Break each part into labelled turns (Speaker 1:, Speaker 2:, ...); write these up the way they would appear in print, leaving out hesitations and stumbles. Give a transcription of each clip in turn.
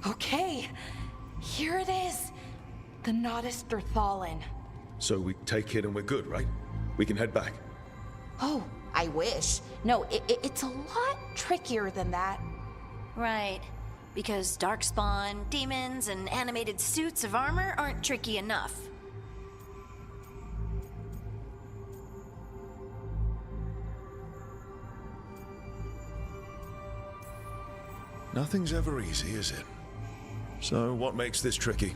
Speaker 1: Okay, here it is. The Nodus Derthalin.
Speaker 2: So we take it and we're good, right? We can head back.
Speaker 1: Oh, I wish. No, it's a lot trickier than that.
Speaker 3: Right. Because darkspawn, demons, and animated suits of armor aren't tricky enough.
Speaker 2: Nothing's ever easy, is it? So what makes this tricky?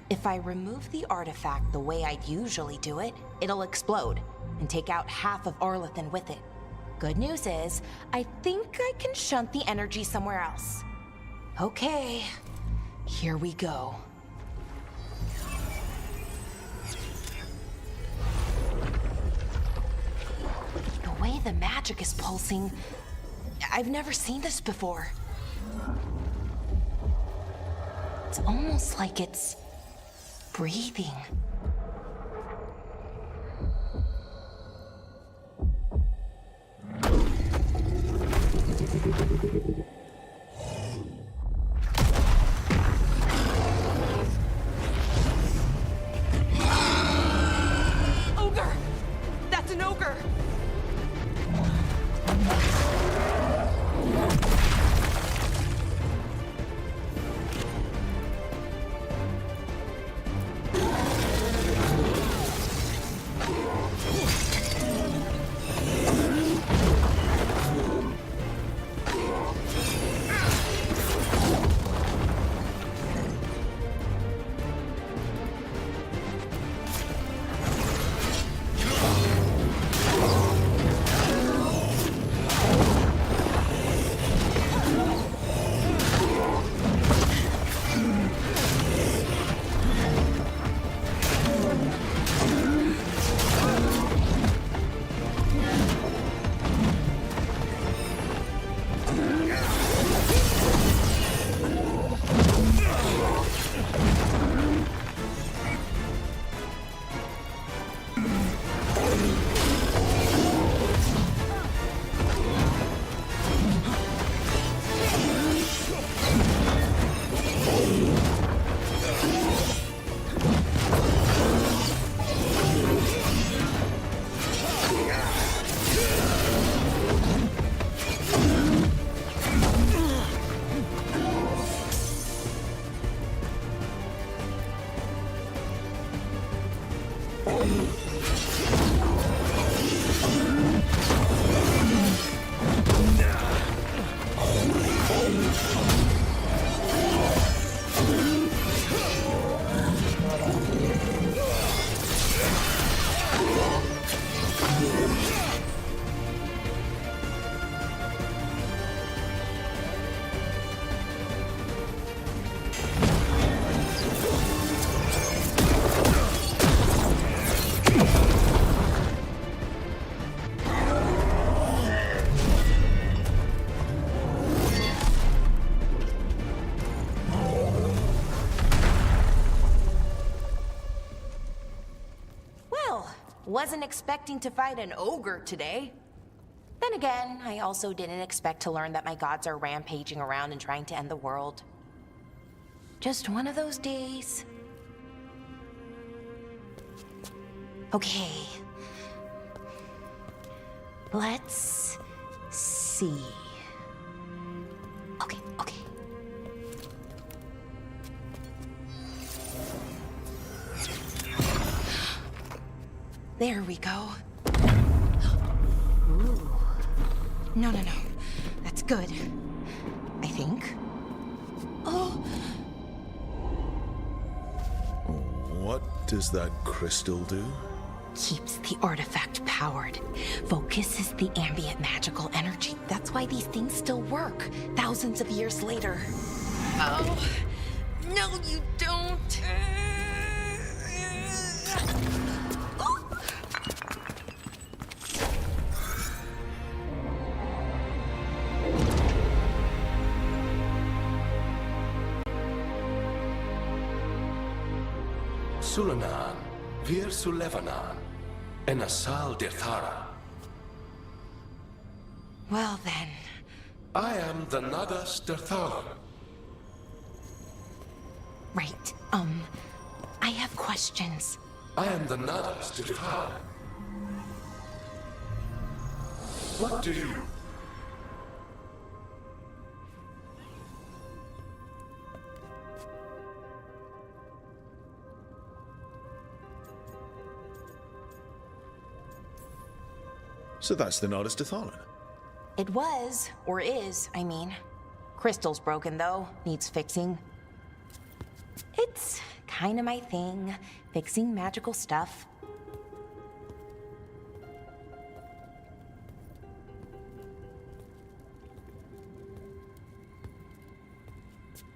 Speaker 1: If I remove the artifact the way I'd usually do it, it'll explode and take out half of Arlathan with it. Good news is, I think I can shunt the energy somewhere else. Okay, here we go. The way the magic is pulsing, I've never seen this before. It's almost like it's breathing. Ogre! That's an ogre! Wasn't expecting to fight an ogre today. Then again, I also didn't expect to learn that my gods are rampaging around and trying to end the world. Just one of those days. Okay. Let's see. Okay. There we go. Ooh. No. That's good. I think. Oh.
Speaker 2: What does that crystal do?
Speaker 1: Keeps the artifact powered. Focuses the ambient magical energy. That's why these things still work, thousands of years later. Oh. No, you don't.
Speaker 4: Sulanan, Vir Sulevanan, and Asal Dirthara.
Speaker 1: Well then.
Speaker 4: I am the Nadas Dirthalan.
Speaker 1: Right. I have questions.
Speaker 4: I am the Nadas Tirthara. What do you...
Speaker 2: So that's the Nardis Dathalan.
Speaker 1: It was, or is, I mean. Crystal's broken, though. Needs fixing. It's kinda my thing, fixing magical stuff.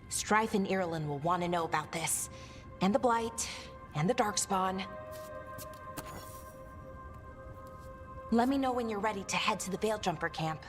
Speaker 1: Strife and Irulan will want to know about this. And the Blight, and the Darkspawn. Let me know when you're ready to head to the Veil-Jumper camp.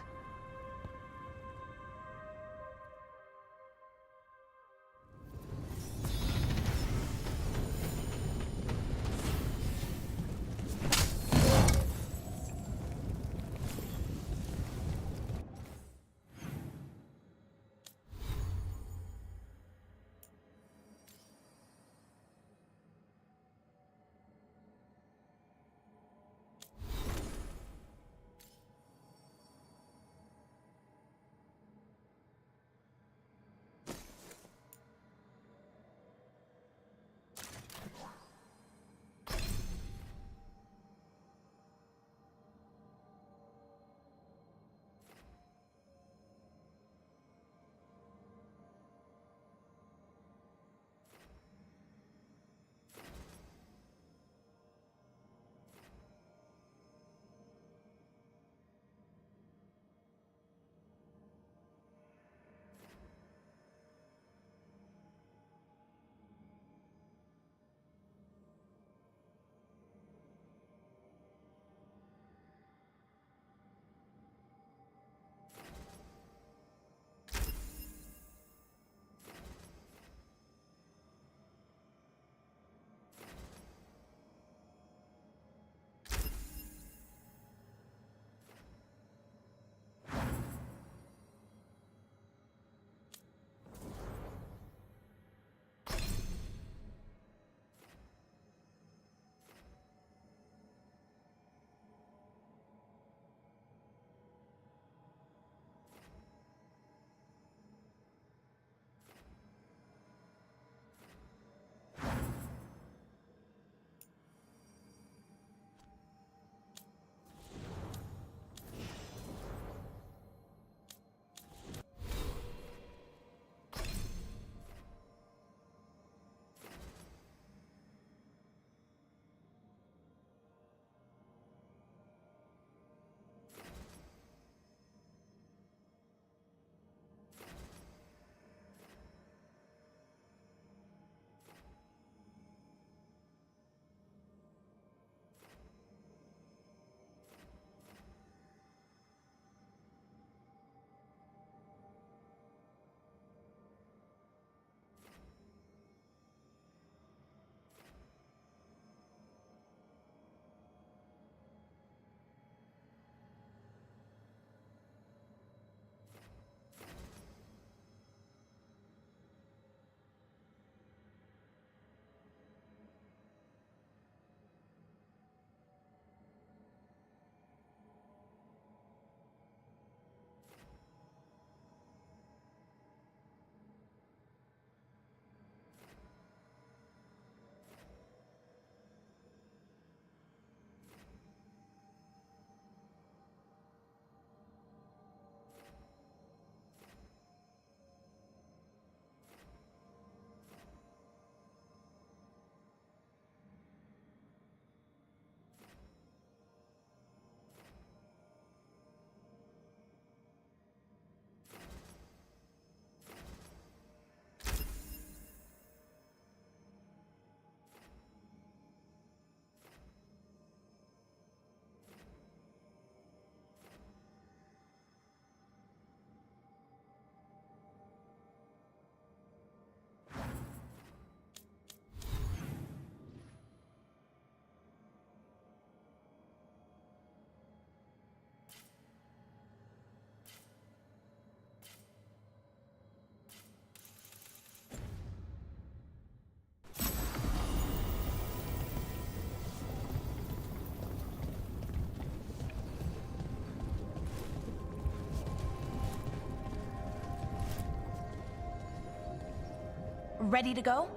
Speaker 1: Ready to go?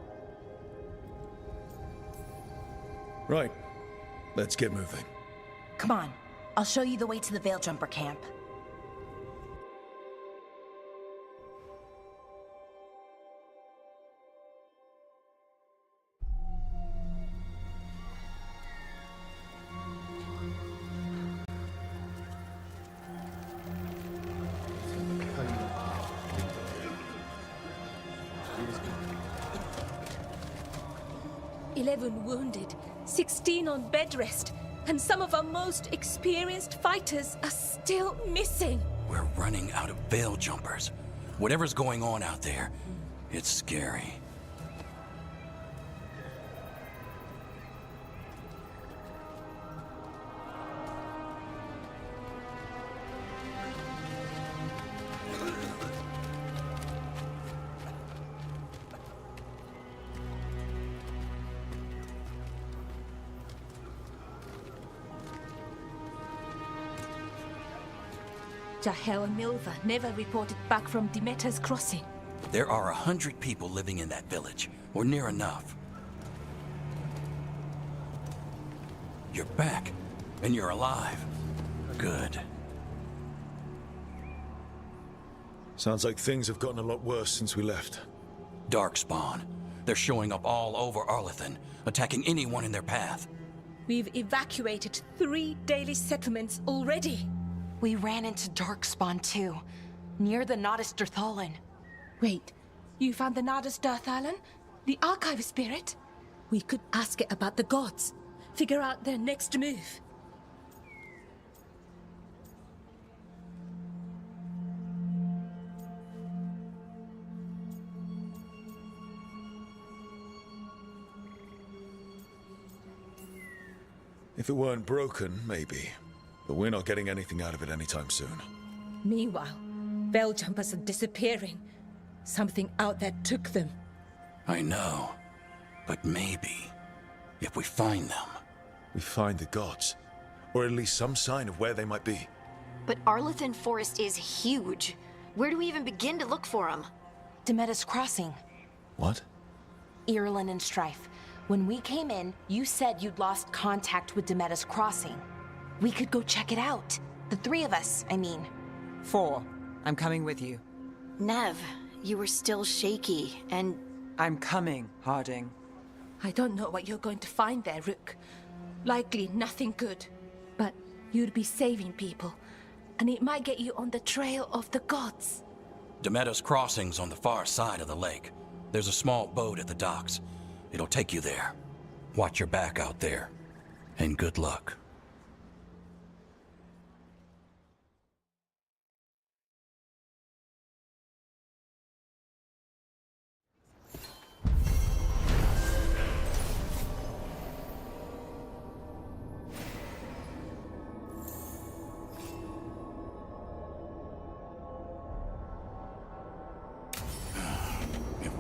Speaker 2: Right. Let's get moving.
Speaker 1: Come on. I'll show you the way to the Veil Jumper camp.
Speaker 5: "11 wounded, 16 on bed rest, and some of our most experienced fighters are still missing."
Speaker 6: We're running out of veil jumpers. Whatever's going on out there, it's scary.
Speaker 5: Jahel and Milva never reported back from Demeter's crossing.
Speaker 6: There are 100 people living in that village, or near enough. You're back, and you're alive. Good.
Speaker 2: Sounds like things have gotten a lot worse since we left.
Speaker 6: Darkspawn. They're showing up all over Arlethan, attacking anyone in their path.
Speaker 5: We've evacuated 3 daily settlements already.
Speaker 1: We ran into Darkspawn too, near the Nodus Dirthalan.
Speaker 5: Wait, you found the Nardus Dirthalan? The Archive Spirit? We could ask it about the gods. Figure out their next move.
Speaker 2: If it weren't broken, maybe. But we're not getting anything out of it anytime soon.
Speaker 5: Meanwhile, Veil Jumpers are disappearing. Something out there took them.
Speaker 6: I know. But maybe, if we find them...
Speaker 2: We find the gods. Or at least some sign of where they might be.
Speaker 3: But Arlethan Forest is huge. Where do we even begin to look for them?
Speaker 1: Demeter's crossing.
Speaker 2: What?
Speaker 1: Irlin and Strife. When we came in, you said you'd lost contact with Demeter's crossing. We could go check it out. The 3 of us, I mean.
Speaker 7: 4. I'm coming with you.
Speaker 3: Nev, you were still shaky, and...
Speaker 7: I'm coming, Harding.
Speaker 5: I don't know what you're going to find there, Rook. Likely nothing good. But you'd be saving people, and it might get you on the trail of the gods.
Speaker 6: Demeter's crossing's on the far side of the lake. There's a small boat at the docks. It'll take you there. Watch your back out there. And good luck.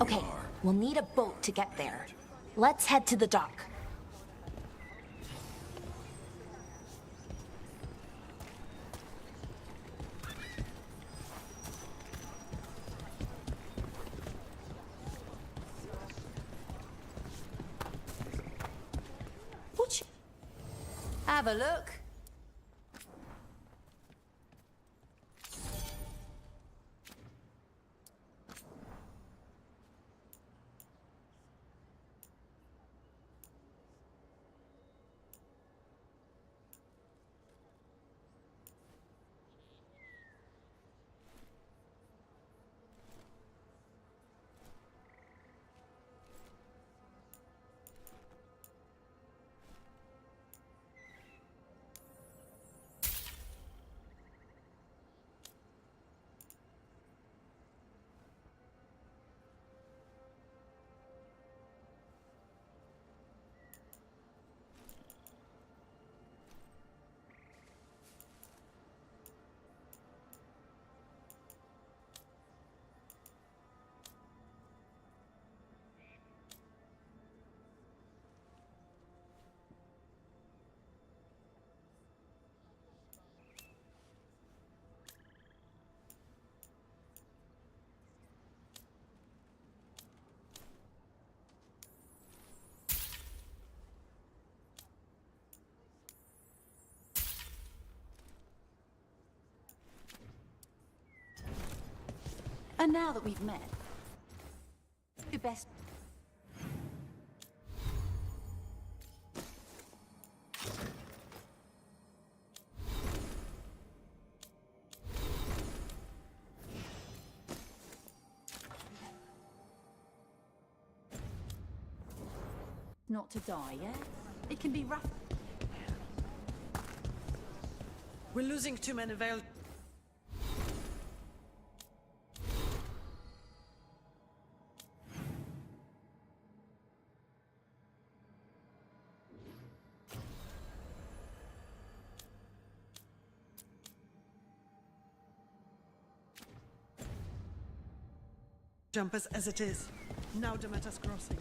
Speaker 1: Okay, we'll need a boat to get there. Let's head to the dock.
Speaker 3: Have a look.
Speaker 8: And now that we've met, you best... Not to die, yeah? It can be rough.
Speaker 9: We're losing too many Veil. Jump as it is. Now Demeter's crossing.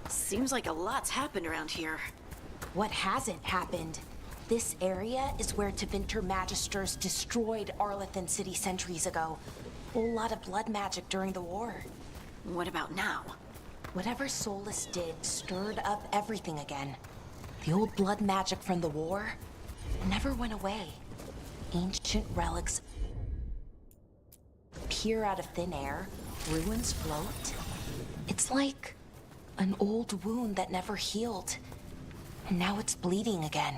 Speaker 3: Seems like a lot's happened around here.
Speaker 1: What hasn't happened? This area is where Tevinter Magisters destroyed Arlethan City centuries ago. Whole lot of blood magic during the war.
Speaker 3: What about now?
Speaker 1: Whatever Solus did stirred up everything again. The old blood magic from the war never went away. Ancient relics appear out of thin air, ruins float. It's like an old wound that never healed, and now it's bleeding again.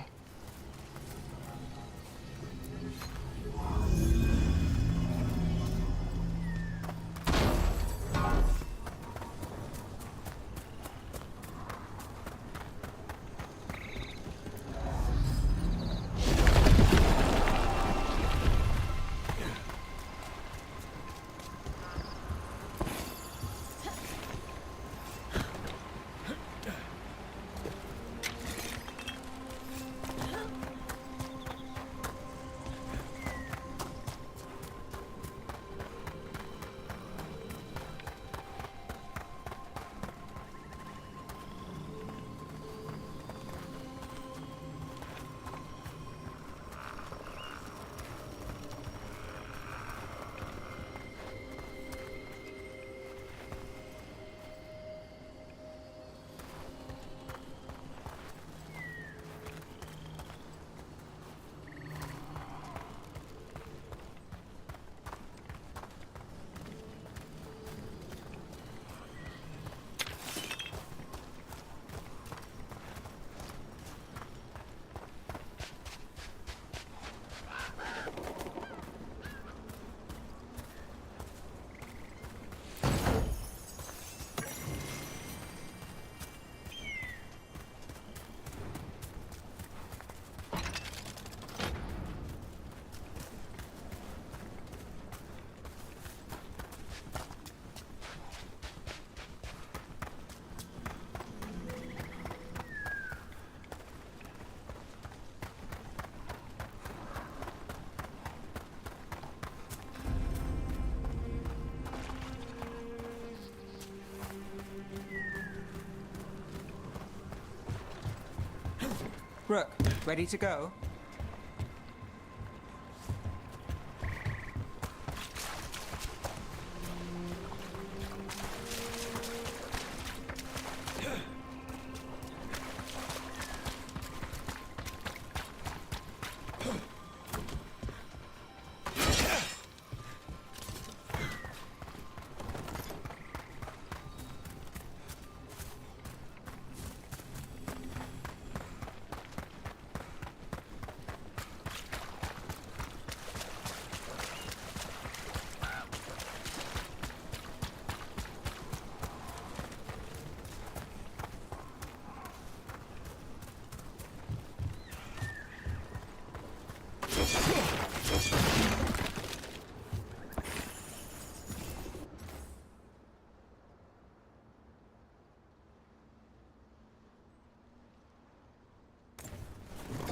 Speaker 7: Rook, ready to go?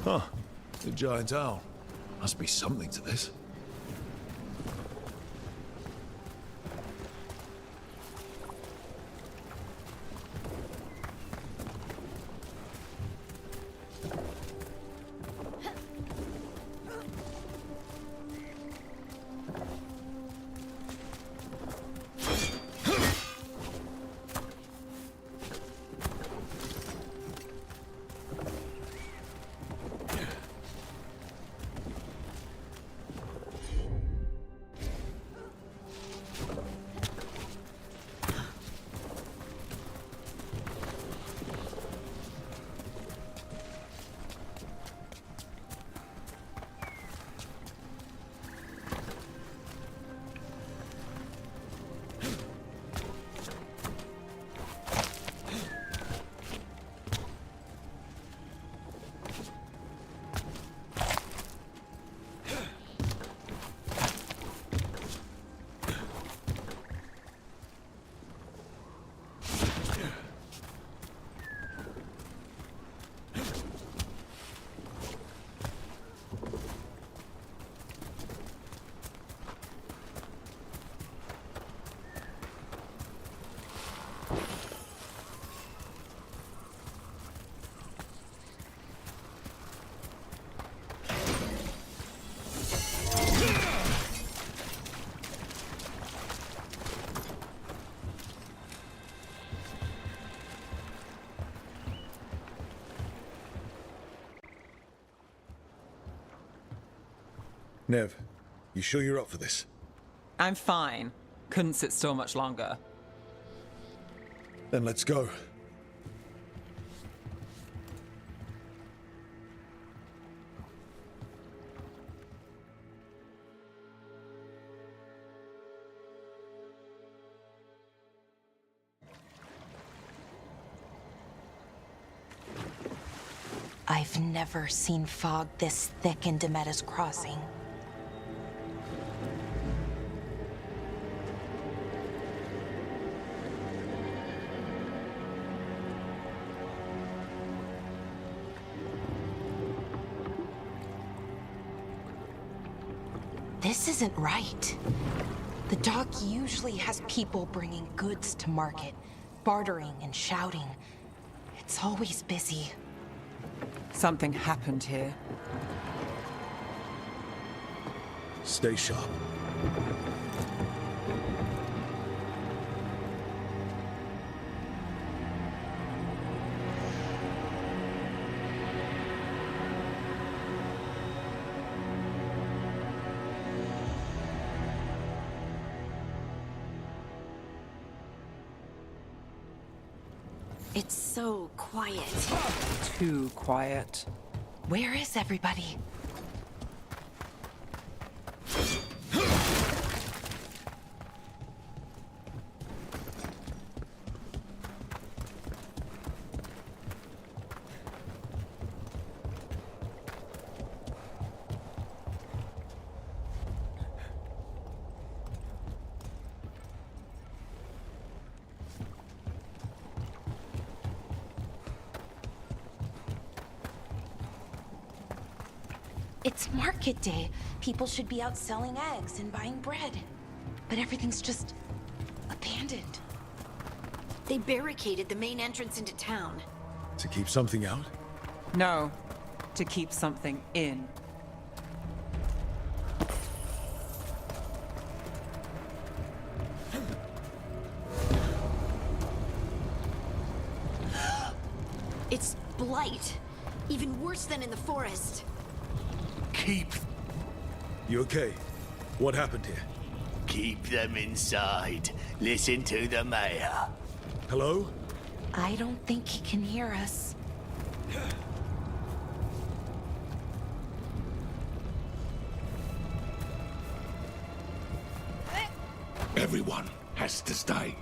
Speaker 2: Huh. The giant owl. Must be something to this. Nev, you sure you're up for this?
Speaker 7: I'm fine. Couldn't sit still much longer.
Speaker 2: Then let's go.
Speaker 1: I've never seen fog this thick in Demetta's Crossing. This isn't right. The dock usually has people bringing goods to market, bartering and shouting. It's always busy.
Speaker 7: Something happened here.
Speaker 2: Stay sharp.
Speaker 3: It's so quiet.
Speaker 7: Too quiet.
Speaker 1: Where is everybody? It's market day. People should be out selling eggs and buying bread. But everything's just abandoned.
Speaker 3: They barricaded the main entrance into town.
Speaker 2: To keep something out?
Speaker 7: No, to keep something in.
Speaker 3: It's blight. Even worse than in the forest.
Speaker 4: Keep
Speaker 2: You okay? What happened here?
Speaker 10: Keep them inside. Listen to the mayor.
Speaker 2: Hello?
Speaker 1: I don't think he can hear us.
Speaker 4: Everyone has to stay.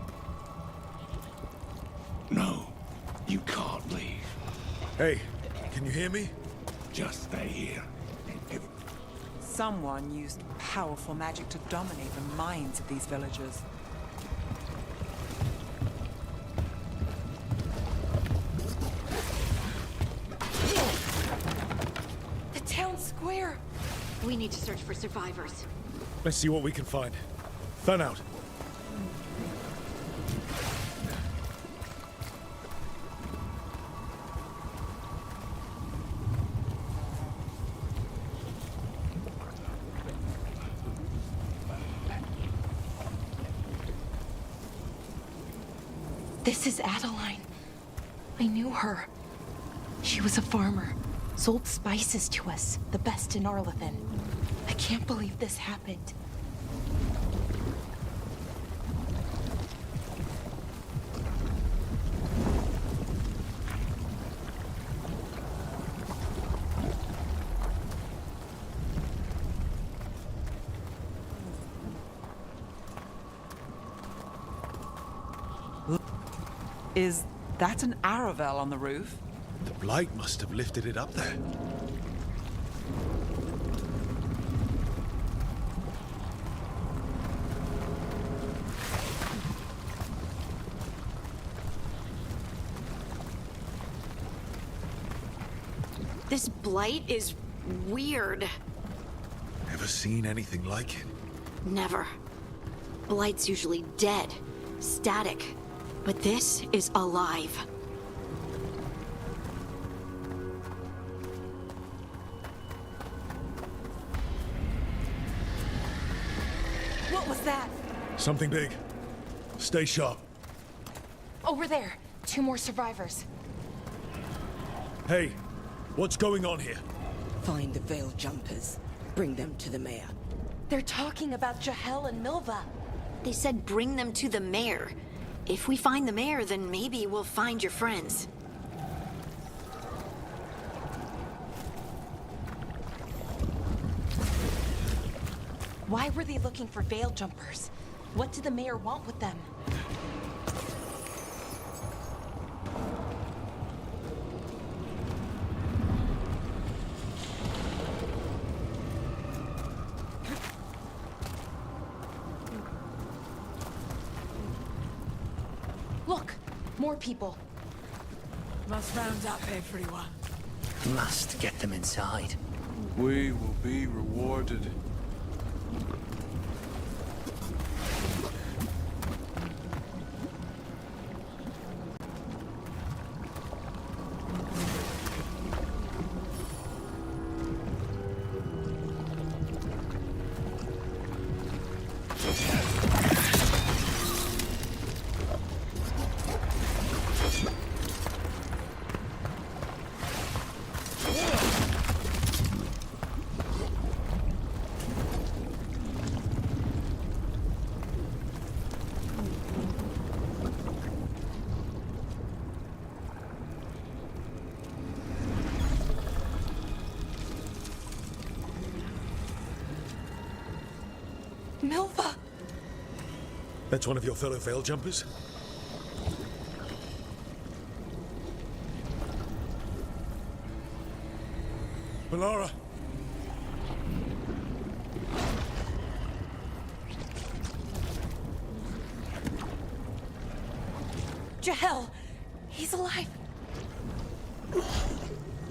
Speaker 4: No, you can't leave.
Speaker 2: Hey, can you hear me?
Speaker 4: Just stay here.
Speaker 7: Someone used powerful magic to dominate the minds of these villagers.
Speaker 1: Where?
Speaker 8: We need to search for survivors.
Speaker 11: Let's see what we can find. Fan out.
Speaker 1: This is Adeline. I knew her. She was a farmer, sold spices to us, the best in Arlethan. I can't believe this happened.
Speaker 7: Is that an Aravel on the roof?
Speaker 2: The blight must have lifted it up there.
Speaker 3: This blight is weird.
Speaker 2: Ever seen anything like it?
Speaker 3: Never. Blight's usually dead, static. But this is alive.
Speaker 1: What was that?
Speaker 11: Something big. Stay sharp.
Speaker 1: Over there. 2 more survivors.
Speaker 11: Hey, what's going on here?
Speaker 9: Find the Veil Jumpers. Bring them to the mayor.
Speaker 1: They're talking about Jahel and Milva.
Speaker 3: They said bring them to the mayor. If we find the mayor, then maybe we'll find your friends.
Speaker 1: Why were they looking for Veil Jumpers? What did the mayor want with them? Look, more people.
Speaker 7: Must round up everyone.
Speaker 10: Must get them inside.
Speaker 4: We will be rewarded.
Speaker 1: Milva!
Speaker 11: That's one of your fellow Veil Jumpers? Melara!
Speaker 1: Jahel! He's alive!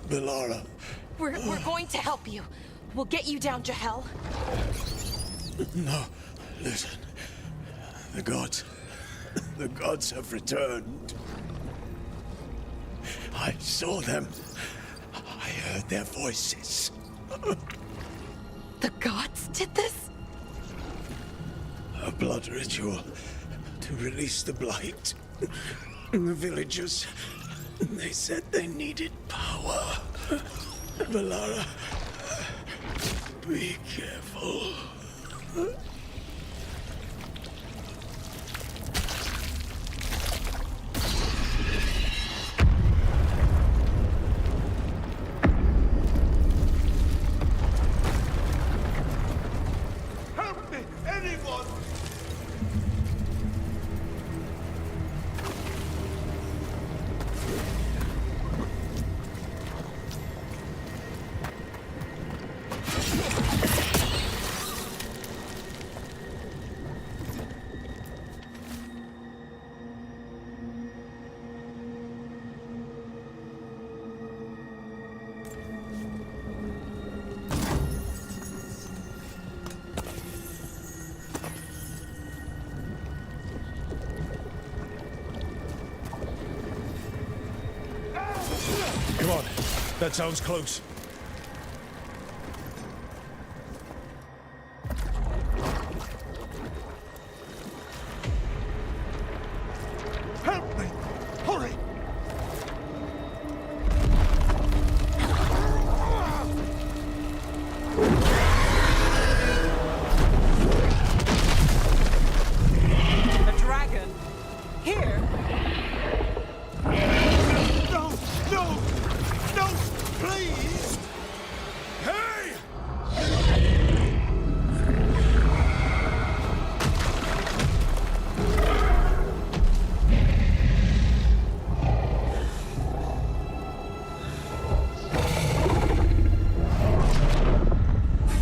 Speaker 2: Melara.
Speaker 1: We're going to help you. We'll get you down, Jahel.
Speaker 2: No, listen. The gods have returned. I saw them. I heard their voices.
Speaker 1: The gods did this?
Speaker 2: A blood ritual to release the blight. The villagers, they said they needed power. Melara, be careful.
Speaker 10: Help me, anyone!
Speaker 11: Come on. That sounds close.
Speaker 2: Help me! Hurry!
Speaker 7: A dragon? Here?
Speaker 2: No! No! No! Please!
Speaker 11: Hey!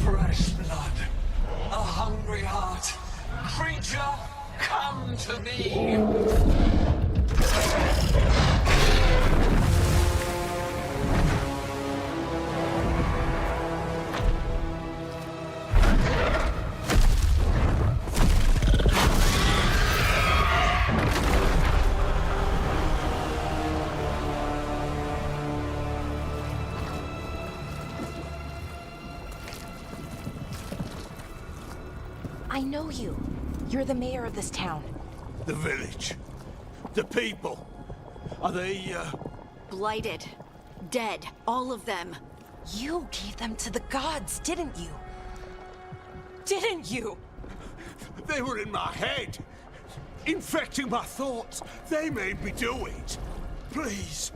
Speaker 6: Fresh blood, a hungry heart. Creature, come to me.
Speaker 1: I know you. You're the mayor of this town.
Speaker 2: The village. The people. Are they,
Speaker 3: Blighted. Dead. All of them.
Speaker 1: You gave them to the gods, didn't you? Didn't you?
Speaker 2: They were in my head. Infecting my thoughts. They made me do it. Please,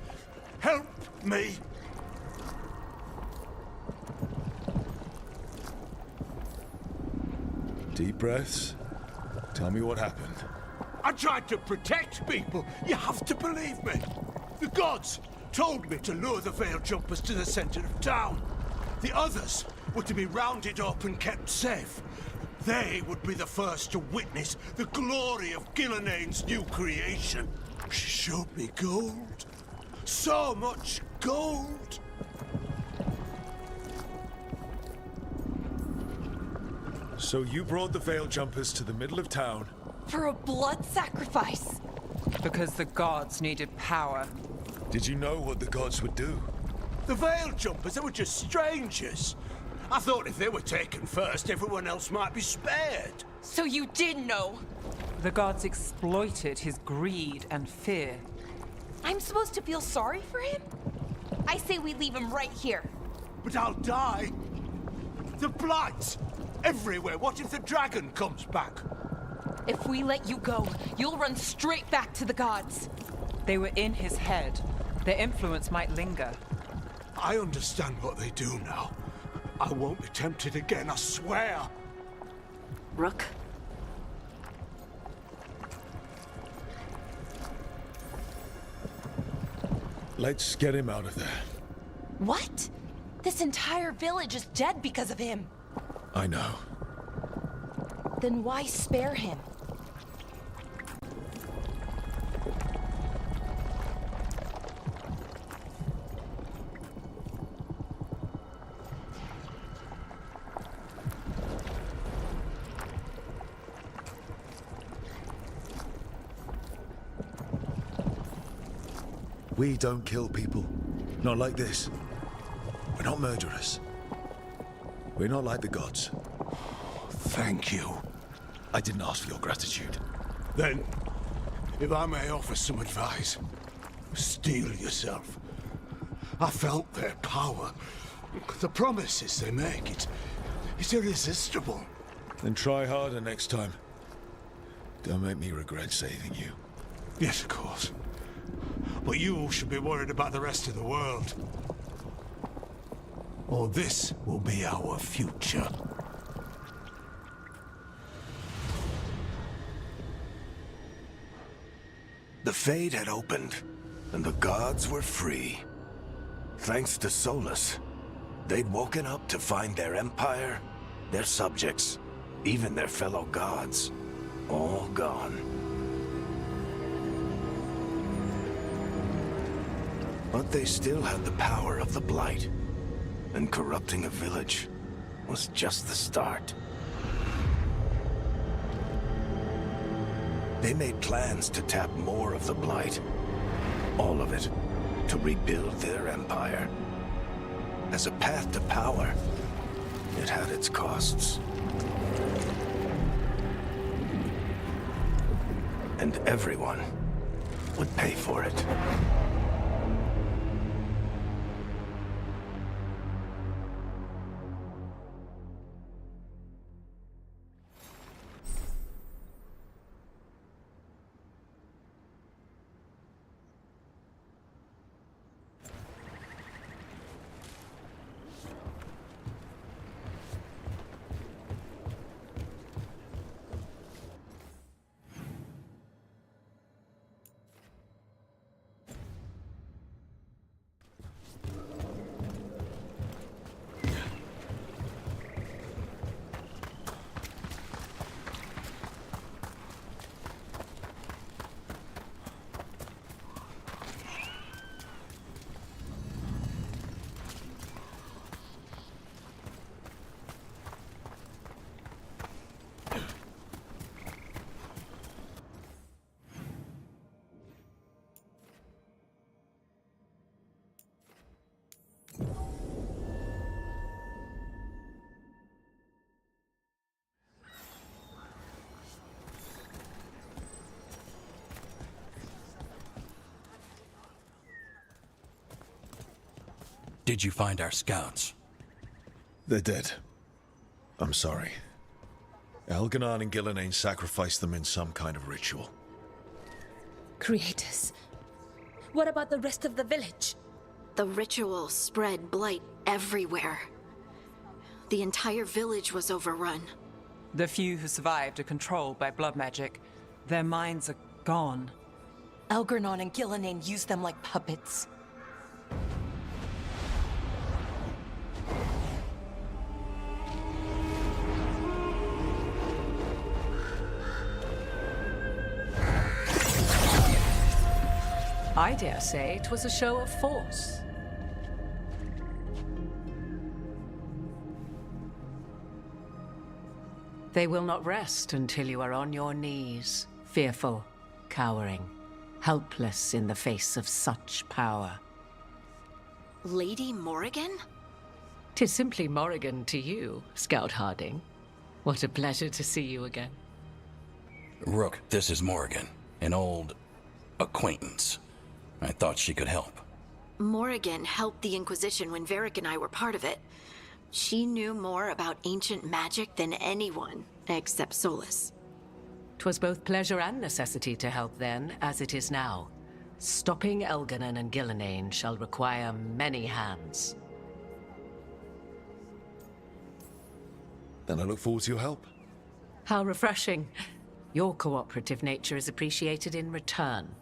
Speaker 2: help me.
Speaker 11: Deep breaths. Tell me what happened.
Speaker 2: I tried to protect people. You have to believe me. The gods told me to lure the Veil Jumpers to the center of town. The others were to be rounded up and kept safe. They would be the first to witness the glory of Gillenane's new creation. She showed me gold. So much gold.
Speaker 11: So you brought the Veil Jumpers to the middle of town.
Speaker 1: For a blood sacrifice.
Speaker 7: Because the gods needed power.
Speaker 11: Did you know what the gods would do?
Speaker 2: The Veil Jumpers, they were just strangers. I thought if they were taken first, everyone else might be spared.
Speaker 1: So you did know.
Speaker 7: The gods exploited his greed and fear.
Speaker 1: I'm supposed to feel sorry for him? I say we leave him right here.
Speaker 2: But I'll die. The blight! Everywhere. What if the dragon comes back?
Speaker 1: If we let you go, you'll run straight back to the gods.
Speaker 7: They were in his head. Their influence might linger.
Speaker 2: I understand what they do now. I won't be tempted again, I swear.
Speaker 3: Rook?
Speaker 11: Let's get him out of there.
Speaker 1: What? This entire village is dead because of him.
Speaker 11: I know.
Speaker 1: Then why spare him?
Speaker 11: We don't kill people. Not like this. We're not murderers. We're not like the gods.
Speaker 2: Thank you.
Speaker 11: I didn't ask for your gratitude.
Speaker 2: Then, if I may offer some advice, steel yourself. I felt their power. The promises they make, it's irresistible.
Speaker 11: Then try harder next time. Don't make me regret saving you.
Speaker 2: Yes, of course. But you should be worried about the rest of the world. Or this will be our future.
Speaker 12: The Fade had opened, and the gods were free. Thanks to Solus, they'd woken up to find their empire, their subjects, even their fellow gods, all gone. But they still had the power of the Blight, and corrupting a village was just the start. They made plans to tap more of the Blight, all of it, to rebuild their empire. As a path to power, it had its costs. And everyone would pay for it.
Speaker 6: Did you find our scouts?
Speaker 11: They're dead. I'm sorry. Elganon and Gillenane sacrificed them in some kind of ritual.
Speaker 5: Creators. What about the rest of the village?
Speaker 3: The ritual spread blight everywhere. The entire village was overrun.
Speaker 7: The few who survived are controlled by blood magic. Their minds are gone.
Speaker 1: Elganon and Gillenane used them like puppets.
Speaker 13: I dare say it was a show of force. They will not rest until you are on your knees, fearful, cowering, helpless in the face of such power.
Speaker 3: Lady Morrigan?
Speaker 13: 'Tis simply Morrigan to you, Scout Harding. What a pleasure to see you again.
Speaker 6: Rook, this is Morrigan, an old acquaintance. I thought she could help.
Speaker 3: Morrigan helped the Inquisition when Varric and I were part of it. She knew more about ancient magic than anyone, except Solus.
Speaker 13: 'Twas both pleasure and necessity to help then, as it is now. Stopping Elganon and Gillenane shall require many hands.
Speaker 11: Then I look forward to your help.
Speaker 13: How refreshing. Your cooperative nature is appreciated in return.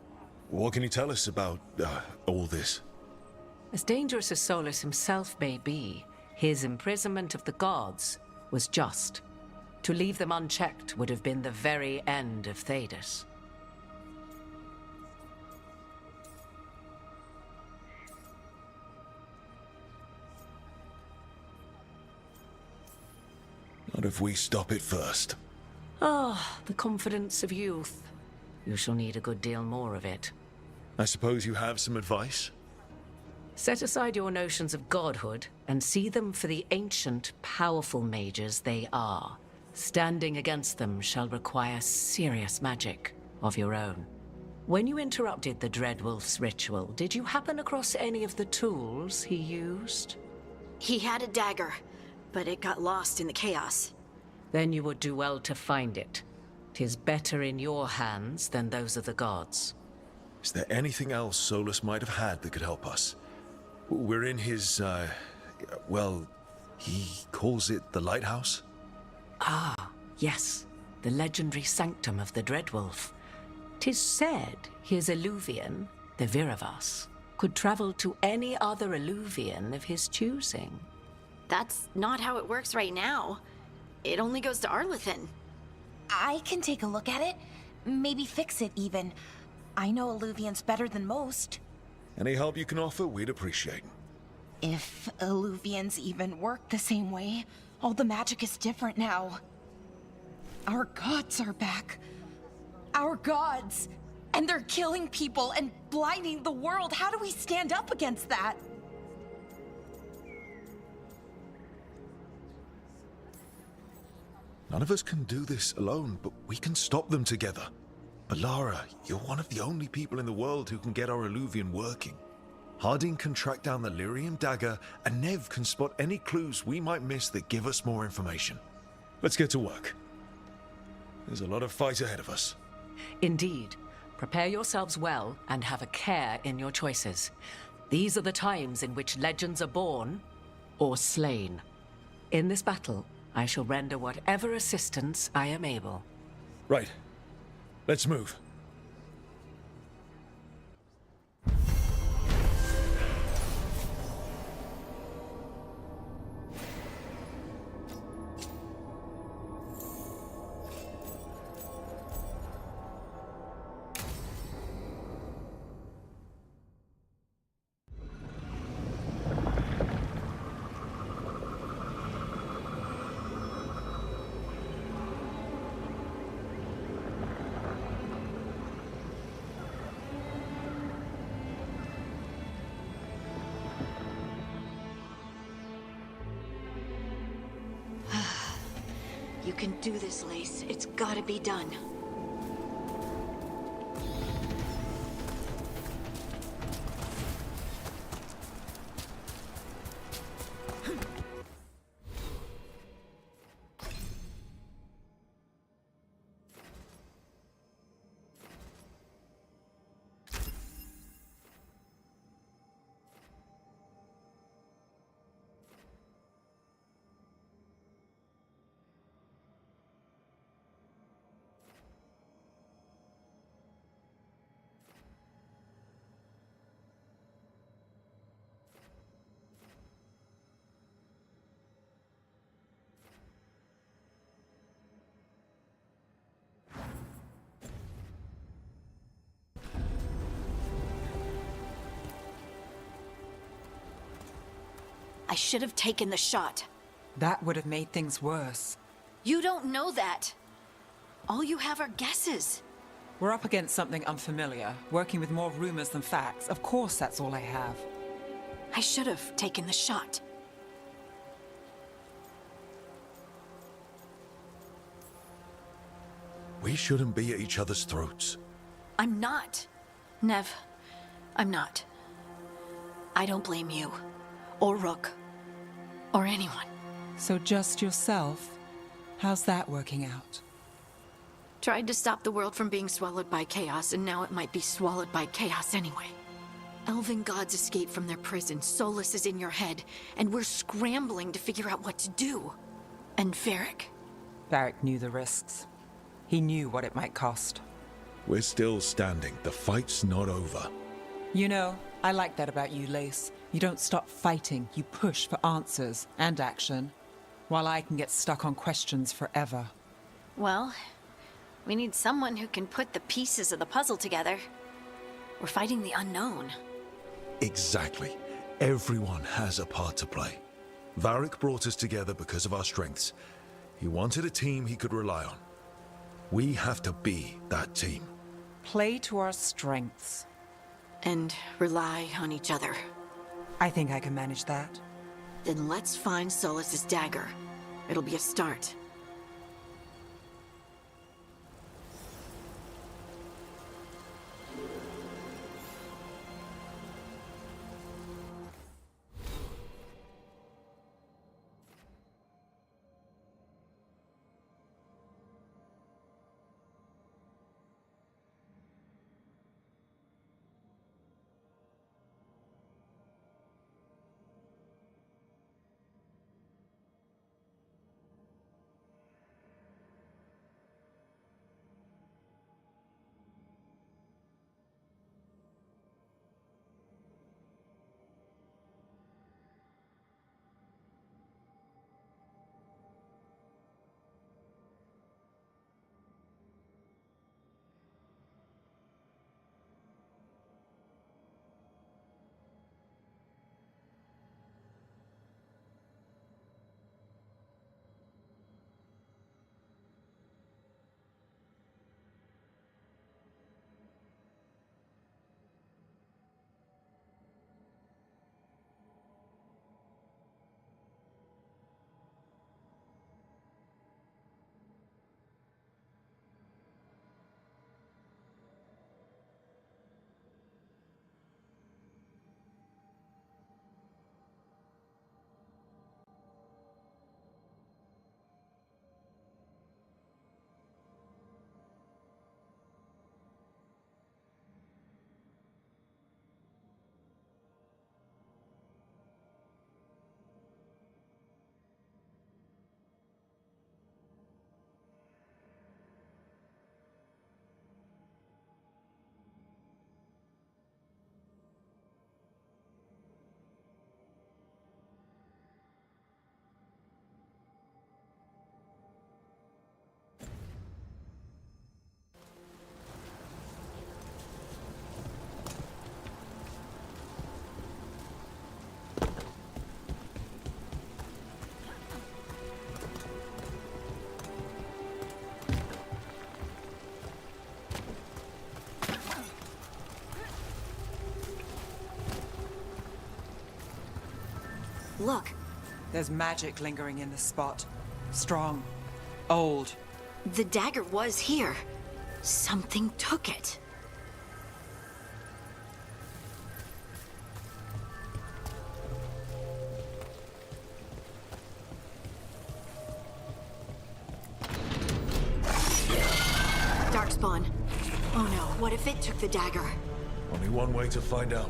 Speaker 11: What can you tell us about all this?
Speaker 13: As dangerous as Solus himself may be, his imprisonment of the gods was just. To leave them unchecked would have been the very end of Thedas.
Speaker 11: Not if we stop it first.
Speaker 13: Ah, the confidence of youth. You shall need a good deal more of it.
Speaker 11: I suppose you have some advice?
Speaker 13: Set aside your notions of godhood and see them for the ancient, powerful mages they are. Standing against them shall require serious magic of your own. When you interrupted the Dreadwolf's ritual, did you happen across any of the tools he used?
Speaker 3: He had a dagger, but it got lost in the chaos.
Speaker 13: Then you would do well to find it. 'Tis better in your hands than those of the gods.
Speaker 11: Is there anything else Solus might have had that could help us? We're in his, well, he calls it the lighthouse?
Speaker 13: Ah, yes. The legendary sanctum of the Dreadwolf. 'Tis said his Illuvian, the Viravas, could travel to any other Illuvian of his choosing.
Speaker 3: That's not how it works right now. It only goes to Arlethan.
Speaker 1: I can take a look at it. Maybe fix it, even. I know Illuvians better than most.
Speaker 11: Any help you can offer, we'd appreciate.
Speaker 1: If Illuvians even work the same way, all the magic is different now. Our gods are back. Our gods! And And they're killing people and blinding the world. How do we stand up against that?
Speaker 11: None of us can do this alone, but we can stop them together. Balara, you're one of the only people in the world who can get our Illuvian working. Harding can track down the Lyrium dagger, and Nev can spot any clues we might miss that give us more information. Let's get to work. There's a lot of fight ahead of us.
Speaker 13: Indeed. Prepare yourselves well and have a care in your choices. These are the times in which legends are born or slain. In this battle, I shall render whatever assistance I am able.
Speaker 11: Right. Let's move.
Speaker 3: You can do this, Lace. It's gotta be done. I should have taken the shot.
Speaker 7: That would have made things worse.
Speaker 3: You don't know that. All you have are guesses.
Speaker 7: We're up against something unfamiliar, working with more rumors than facts. Of course, that's all I have.
Speaker 3: I should have taken the shot.
Speaker 11: We shouldn't be at each other's throats.
Speaker 3: I'm not. Nev, I'm not. I don't blame you. Or Rook. Or anyone.
Speaker 7: So just yourself? How's that working out?
Speaker 3: Tried to stop the world from being swallowed by chaos, and now it might be swallowed by chaos anyway. Elven gods escaped from their prison, Solus is in your head, and we're scrambling to figure out what to do. And Varric?
Speaker 7: Varric knew the risks. He knew what it might cost.
Speaker 11: We're still standing. The fight's not over.
Speaker 7: You know, I like that about you, Lace. You don't stop fighting, you push for answers and action, while I can get stuck on questions forever.
Speaker 3: Well, we need someone who can put the pieces of the puzzle together. We're fighting the unknown.
Speaker 11: Exactly. Everyone has a part to play. Varric brought us together because of our strengths. He wanted a team he could rely on. We have to be that team.
Speaker 7: Play to our strengths.
Speaker 3: And rely on each other.
Speaker 7: I think I can manage that.
Speaker 3: Then let's find Solus's dagger. It'll be a start. Look.
Speaker 7: There's magic lingering in this spot. Strong. Old.
Speaker 3: The dagger was here. Something took it. Darkspawn. Oh no, what if it took the dagger?
Speaker 11: Only one way to find out.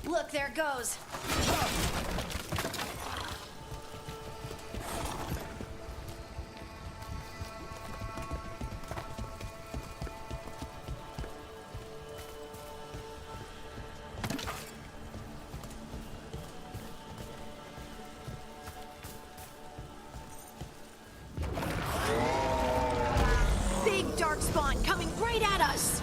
Speaker 3: Look, there it goes. Big darkspawn coming right at us.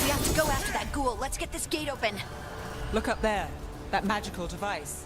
Speaker 3: We have to go after that ghoul. Let's get this gate open.
Speaker 7: Look up there. That magical device.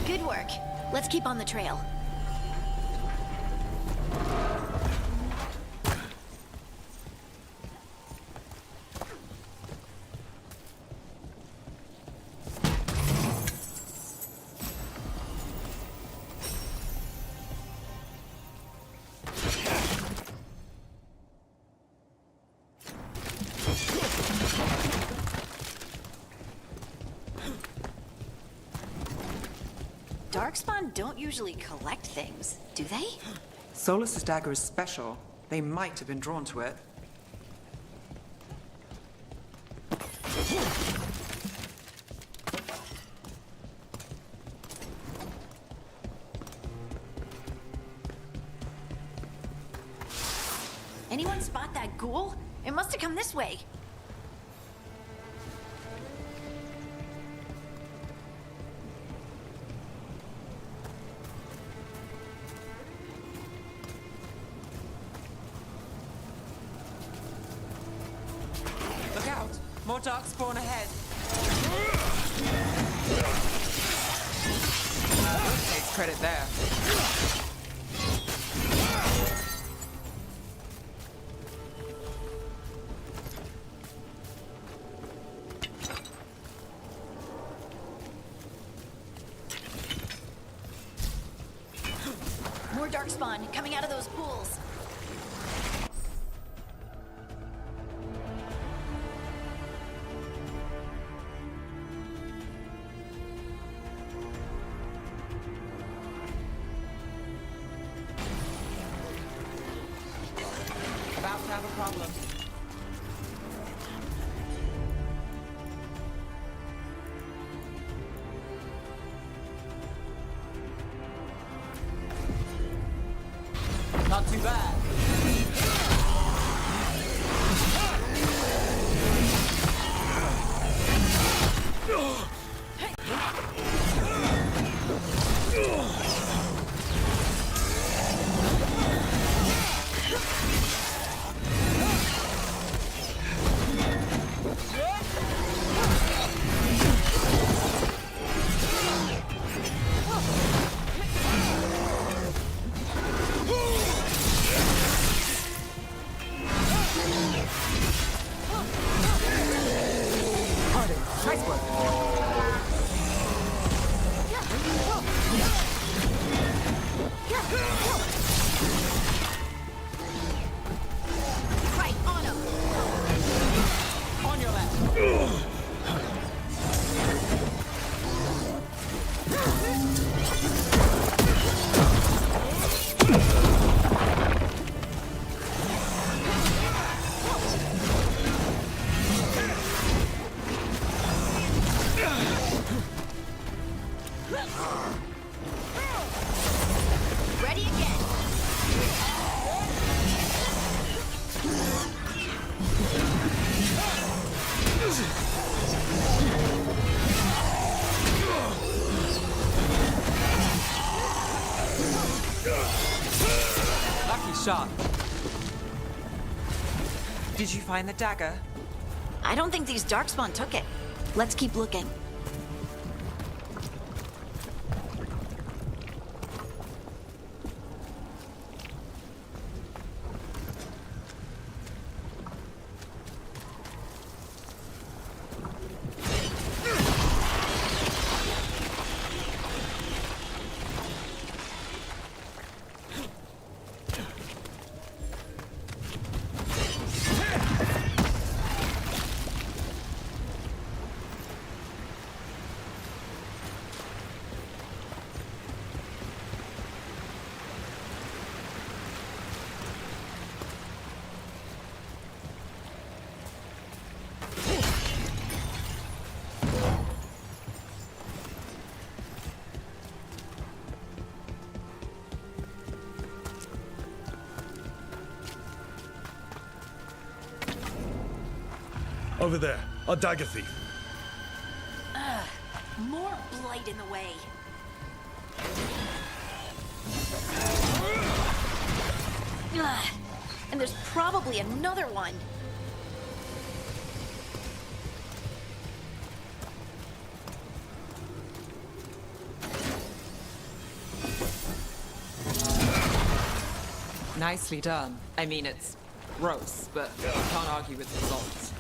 Speaker 3: Good work. Let's keep on the trail. Darkspawn don't usually collect things, do they?
Speaker 7: Solus's dagger is special. They might have been drawn to it.
Speaker 3: Anyone spot that ghoul? It must have come this way.
Speaker 7: Look out! More darkspawn ahead. Takes credit there.
Speaker 3: More darkspawn coming out of those pools.
Speaker 7: About to have a problem. Not too bad.
Speaker 3: Right on him.
Speaker 7: On your left.
Speaker 3: Ready again.
Speaker 7: Lucky shot. Did you find the dagger?
Speaker 3: I don't think these Darkspawn took it. Let's keep looking.
Speaker 11: Over there, our dagger thief.
Speaker 3: More blight in the way. Ugh. And there's probably another one.
Speaker 7: Nicely done. I mean, it's gross, but you can't argue with the results.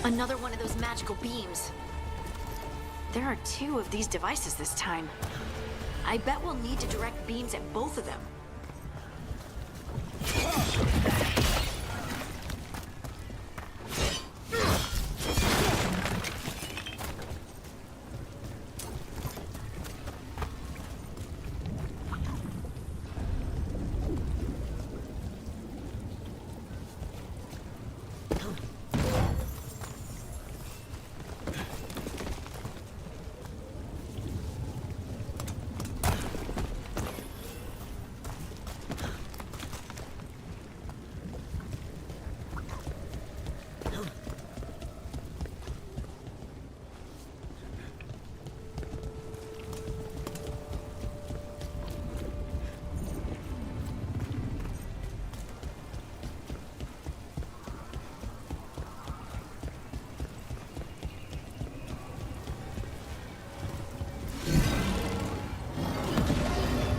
Speaker 3: Another one of those magical beams. There are 2 of these devices this time. I bet we'll need to direct beams at both of them.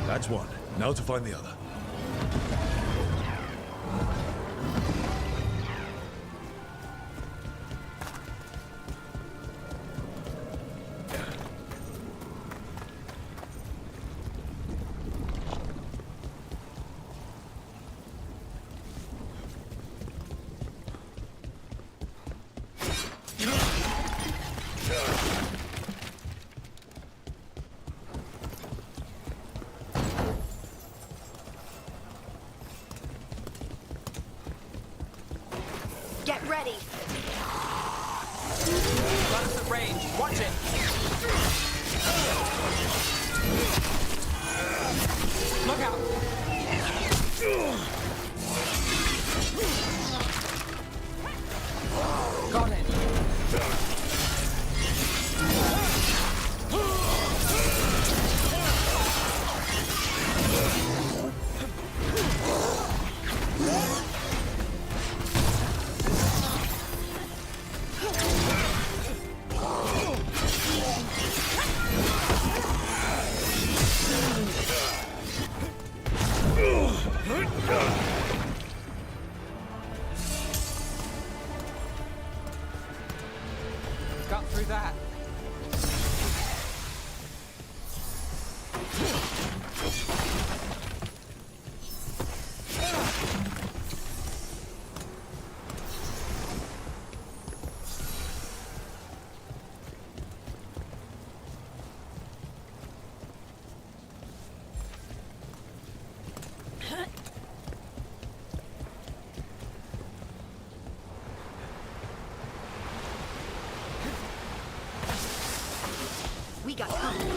Speaker 11: That's one. Now to find the other.
Speaker 3: Get ready.
Speaker 7: Guns at range. Watch it. Look out. Got it. Got through that.
Speaker 3: We got company.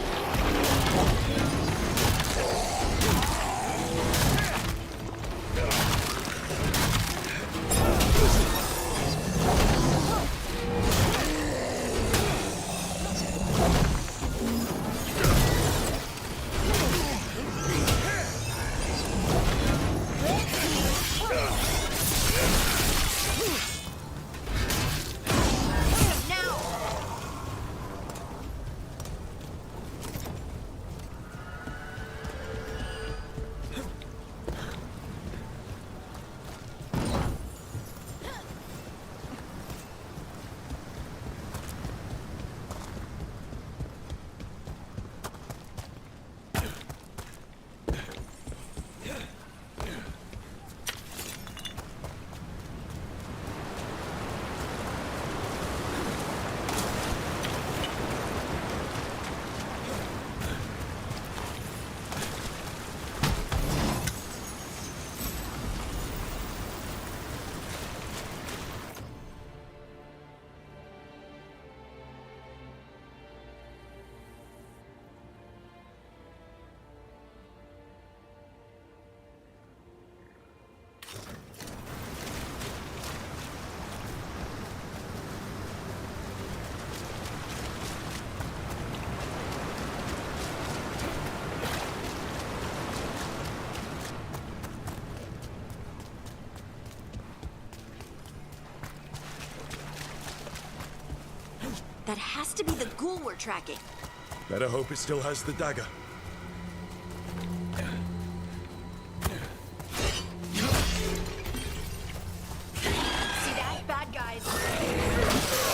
Speaker 3: That has to be the ghoul we're tracking.
Speaker 11: Better hope it still has the dagger.
Speaker 3: See that? Bad guys.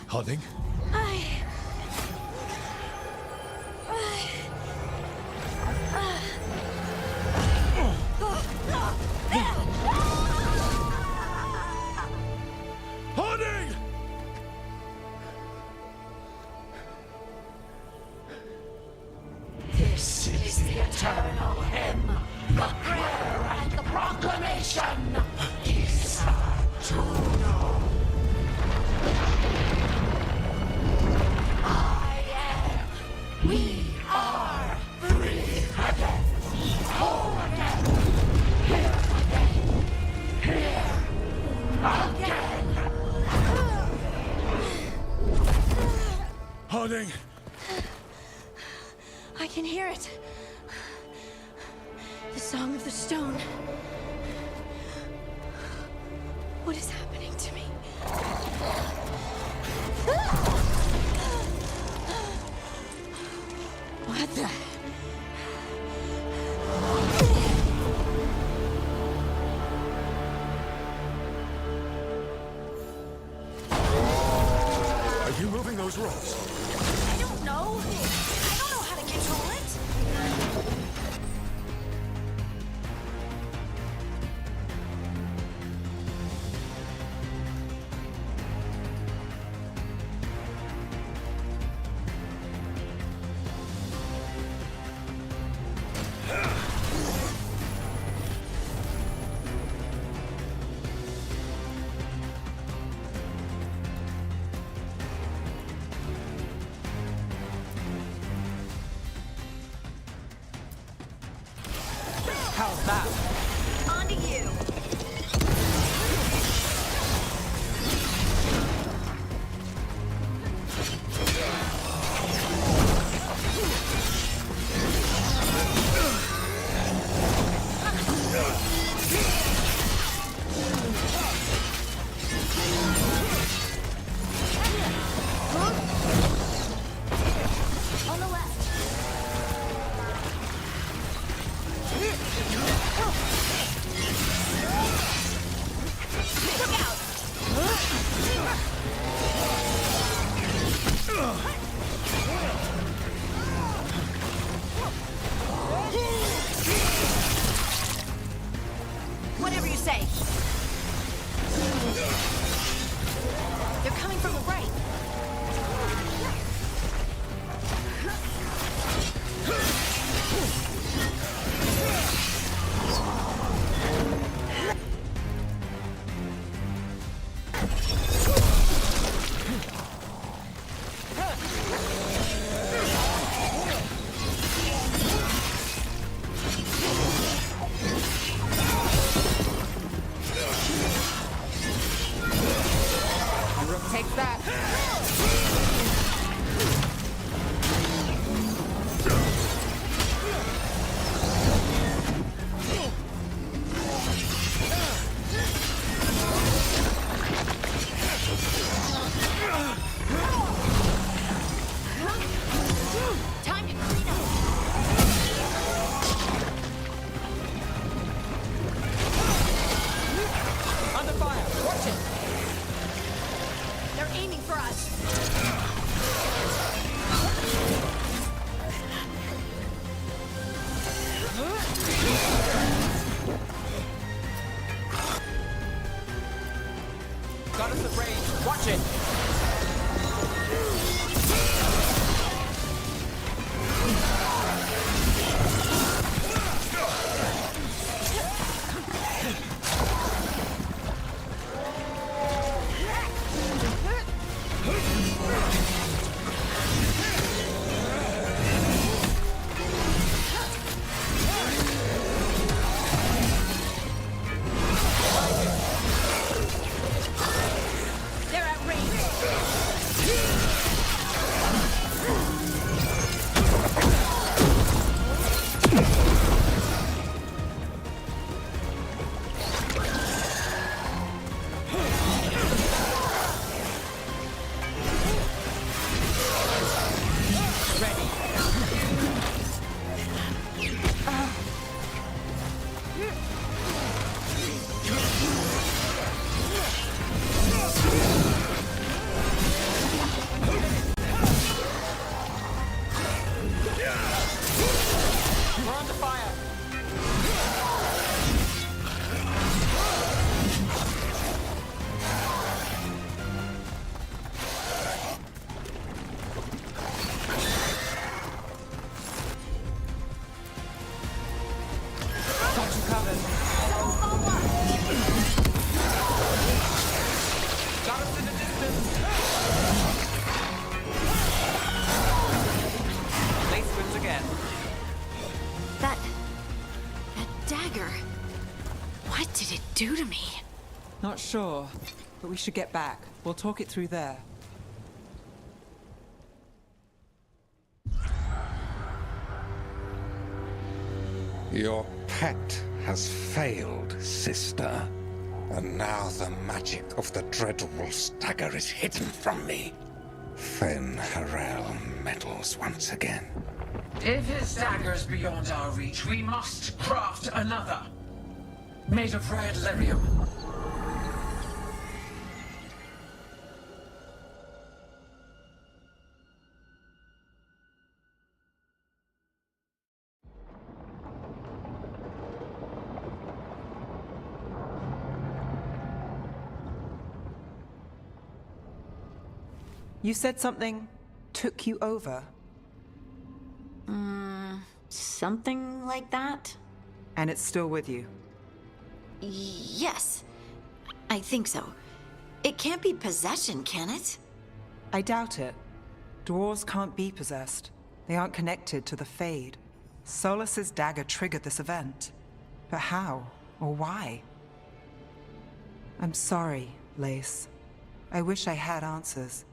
Speaker 11: Harding? Harding!
Speaker 10: This is the eternal hymn, the prayer and the proclamation. Isatuno. I am. We are free again. Whole again. Here again. Here again.
Speaker 11: Harding!
Speaker 3: I can hear it. The Song of the Stone. What is happening to me? What the?
Speaker 11: Are you moving those rocks?
Speaker 1: I don't know. I don't know how to control it.
Speaker 7: How's that?
Speaker 1: On to you. On the left. Look out! Whatever you say. They're coming from the right.
Speaker 7: Take that.
Speaker 1: Time to clean up.
Speaker 7: Under fire. Watch it.
Speaker 1: They're aiming for us.
Speaker 7: Got us at range. Watch it.
Speaker 3: What did it do to me?
Speaker 7: Not sure, but we should get back. We'll talk it through there.
Speaker 14: Your pact has failed, sister. And now the magic of the Dreadwolf's dagger is hidden from me. Fen Harel meddles once again.
Speaker 10: If his dagger's beyond our reach, we must craft another. Made of red lyrium.
Speaker 7: You said something took you over?
Speaker 3: Something like that?
Speaker 7: And it's still with you?
Speaker 3: Yes. I think so. It can't be possession, can it?
Speaker 7: I doubt it. Dwarves can't be possessed. They aren't connected to the Fade. Solus's dagger triggered this event. But how? Or why? I'm sorry, Lace. I wish I had answers.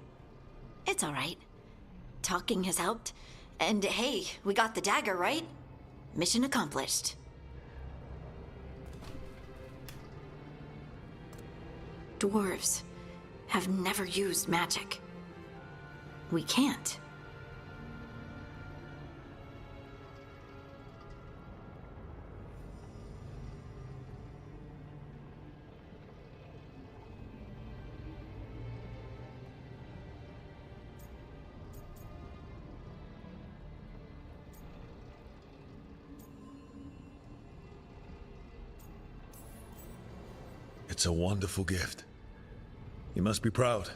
Speaker 3: It's all right. Talking has helped. And hey, we got the dagger, right? Mission accomplished. Dwarves have never used magic. We can't.
Speaker 11: It's a wonderful gift. You must be proud.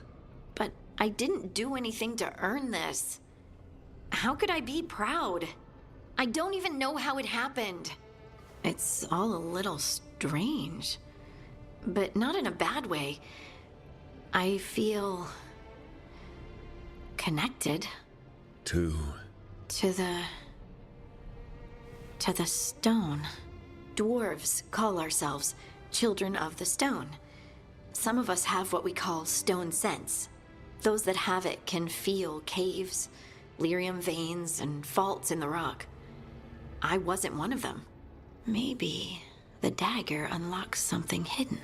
Speaker 3: But I didn't do anything to earn this. How could I be proud? I don't even know how it happened. It's all a little strange. But not in a bad way. I feel connected.
Speaker 11: To
Speaker 3: the stone. Dwarves call ourselves Children of the Stone. Some of us have what we call stone sense. Those that have it can feel caves, lyrium veins, and faults in the rock. I wasn't one of them. Maybe the dagger unlocks something hidden.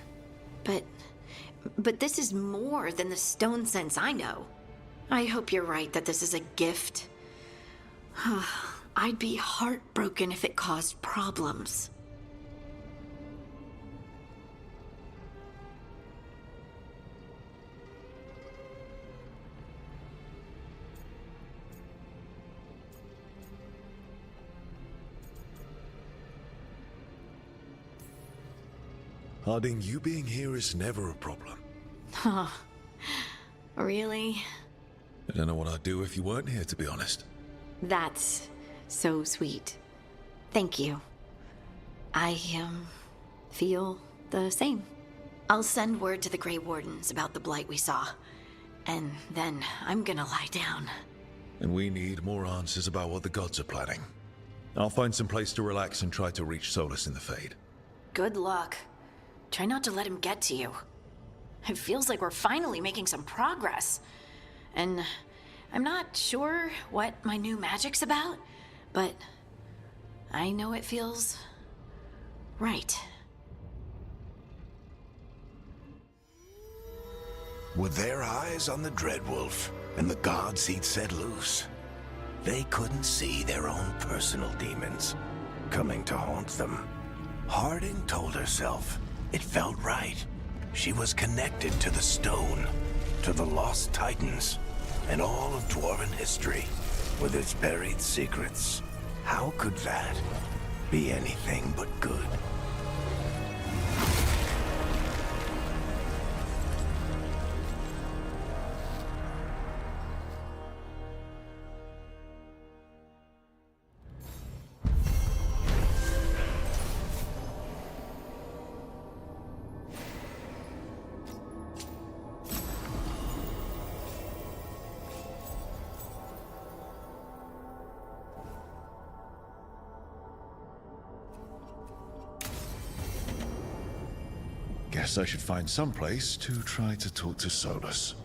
Speaker 3: But this is more than the stone sense I know. I hope you're right that this is a gift. I'd be heartbroken if it caused problems.
Speaker 11: Harding, you being here is never a problem.
Speaker 3: Huh. Really?
Speaker 11: I don't know what I'd do if you weren't here, to be honest.
Speaker 3: That's so sweet. Thank you. I, feel the same. I'll send word to the Grey Wardens about the blight we saw. And then I'm gonna lie down.
Speaker 11: And we need more answers about what the gods are planning. I'll find some place to relax and try to reach Solus in the Fade.
Speaker 3: Good luck. Try not to let him get to you. It feels like we're finally making some progress. And I'm not sure what my new magic's about, but I know it feels right.
Speaker 12: With their eyes on the Dreadwolf and the gods he'd set loose, they couldn't see their own personal demons coming to haunt them. Harding told herself it felt right. She was connected to the stone, to the lost titans, and all of Dwarven history, with its buried secrets. How could that be anything but good?
Speaker 11: Guess I should find some place to try to talk to Solus.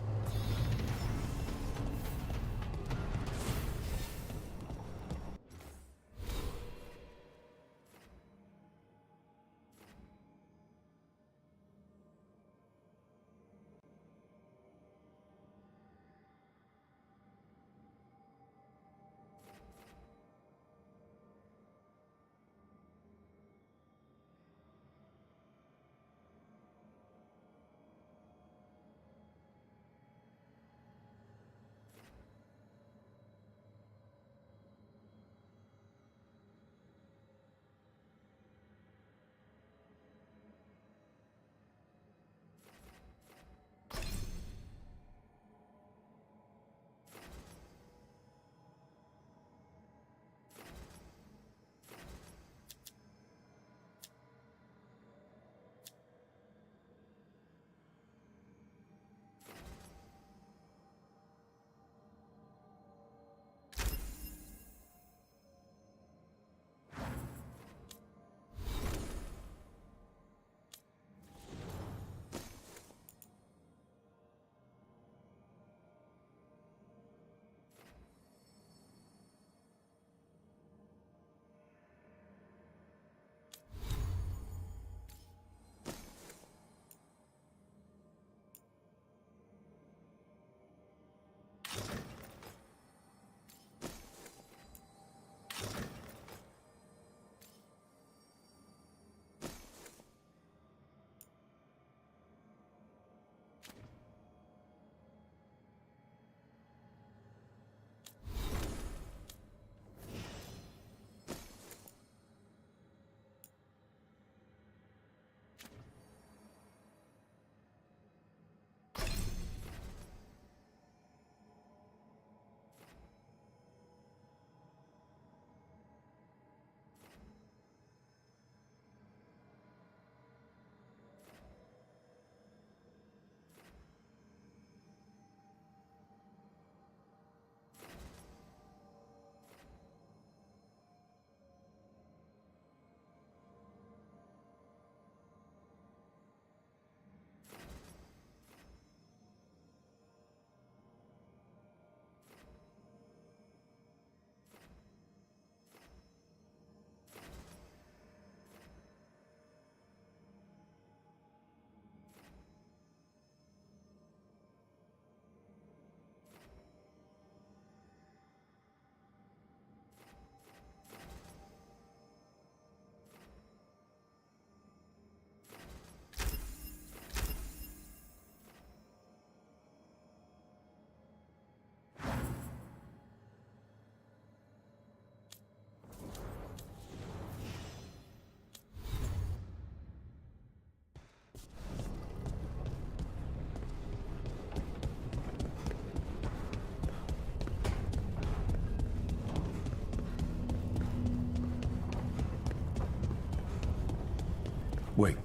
Speaker 11: Wait,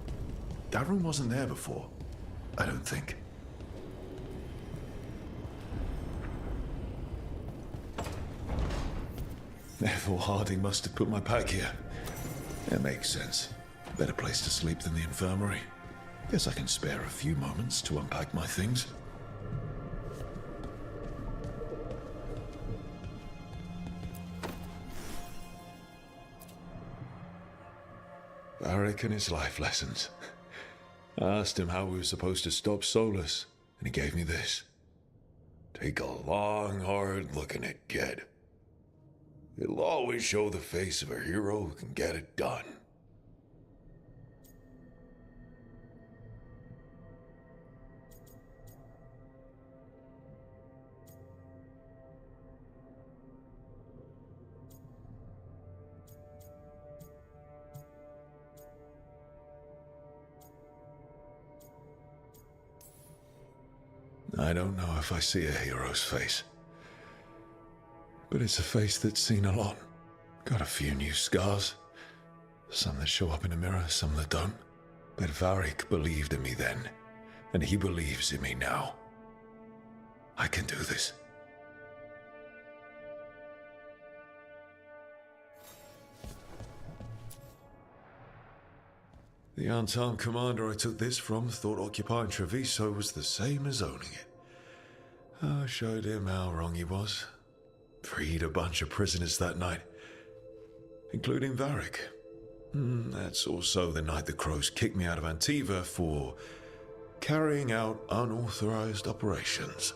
Speaker 11: that room wasn't there before. I don't think. Therefore, Harding must have put my pack here. It makes sense. Better place to sleep than the infirmary. Guess I can spare a few moments to unpack my things. Varric and his life lessons. I asked him how we were supposed to stop Solus, and he gave me this. Take a long, hard look in it, kid. It'll always show the face of a hero who can get it done. I don't know if I see a hero's face. But it's a face that's seen a lot. Got a few new scars. Some that show up in a mirror, some that don't. But Varric believed in me then, and he believes in me now. I can do this. The unarmed commander I took this from thought occupying Treviso was the same as owning it. I showed him how wrong he was. Freed a bunch of prisoners that night, including Varric. That's also the night the Crows kicked me out of Antiva for carrying out unauthorized operations.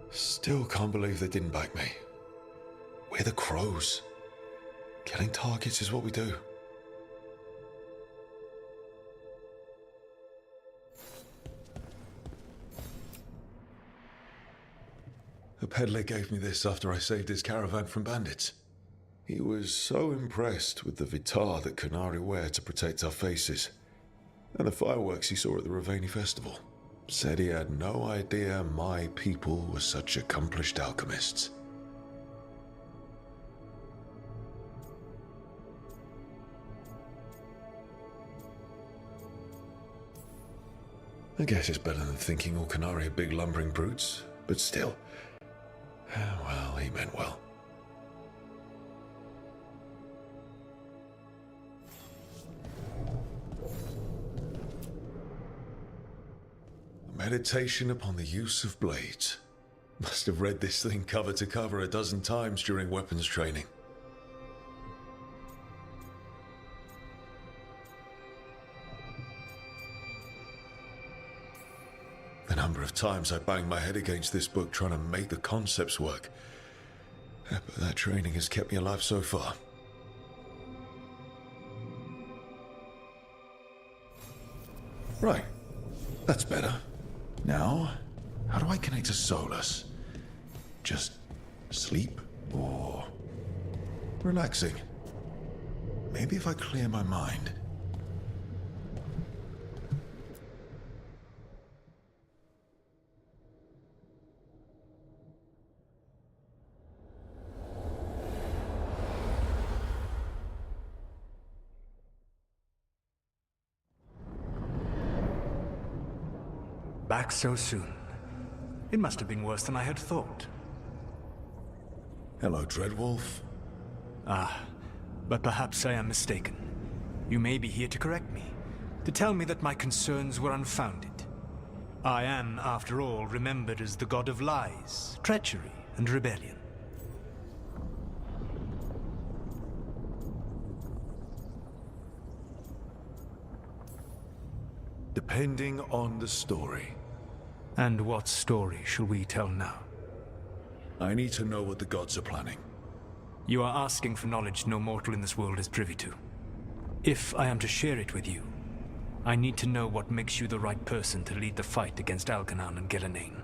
Speaker 11: Still can't believe they didn't back me. We're the Crows. Killing targets is what we do. A peddler gave me this after I saved his caravan from bandits. He was so impressed with the vitar that Canari wear to protect our faces, and the fireworks he saw at the Ravani festival. Said he had no idea my people were such accomplished alchemists. I guess it's better than thinking all Canari are big lumbering brutes, but still. Well, he meant well. Meditation upon the use of blades. Must have read this thing cover to cover a dozen times during weapons training. The number of times I banged my head against this book trying to make the concepts work. But that training has kept me alive so far. Right. That's better. Now, how do I connect to Solus? Just sleep or relaxing? Maybe if I clear my mind.
Speaker 15: Back so soon. It must have been worse than I had thought.
Speaker 11: Hello, Dreadwolf.
Speaker 15: But perhaps I am mistaken. You may be here to correct me, to tell me that my concerns were unfounded. I am, after all, remembered as the god of lies, treachery, and rebellion.
Speaker 11: Depending on the story.
Speaker 15: And what story shall we tell now?
Speaker 11: I need to know what the gods are planning.
Speaker 15: You are asking for knowledge no mortal in this world is privy to. If I am to share it with you, I need to know what makes you the right person to lead the fight against Algernon and Gillenane.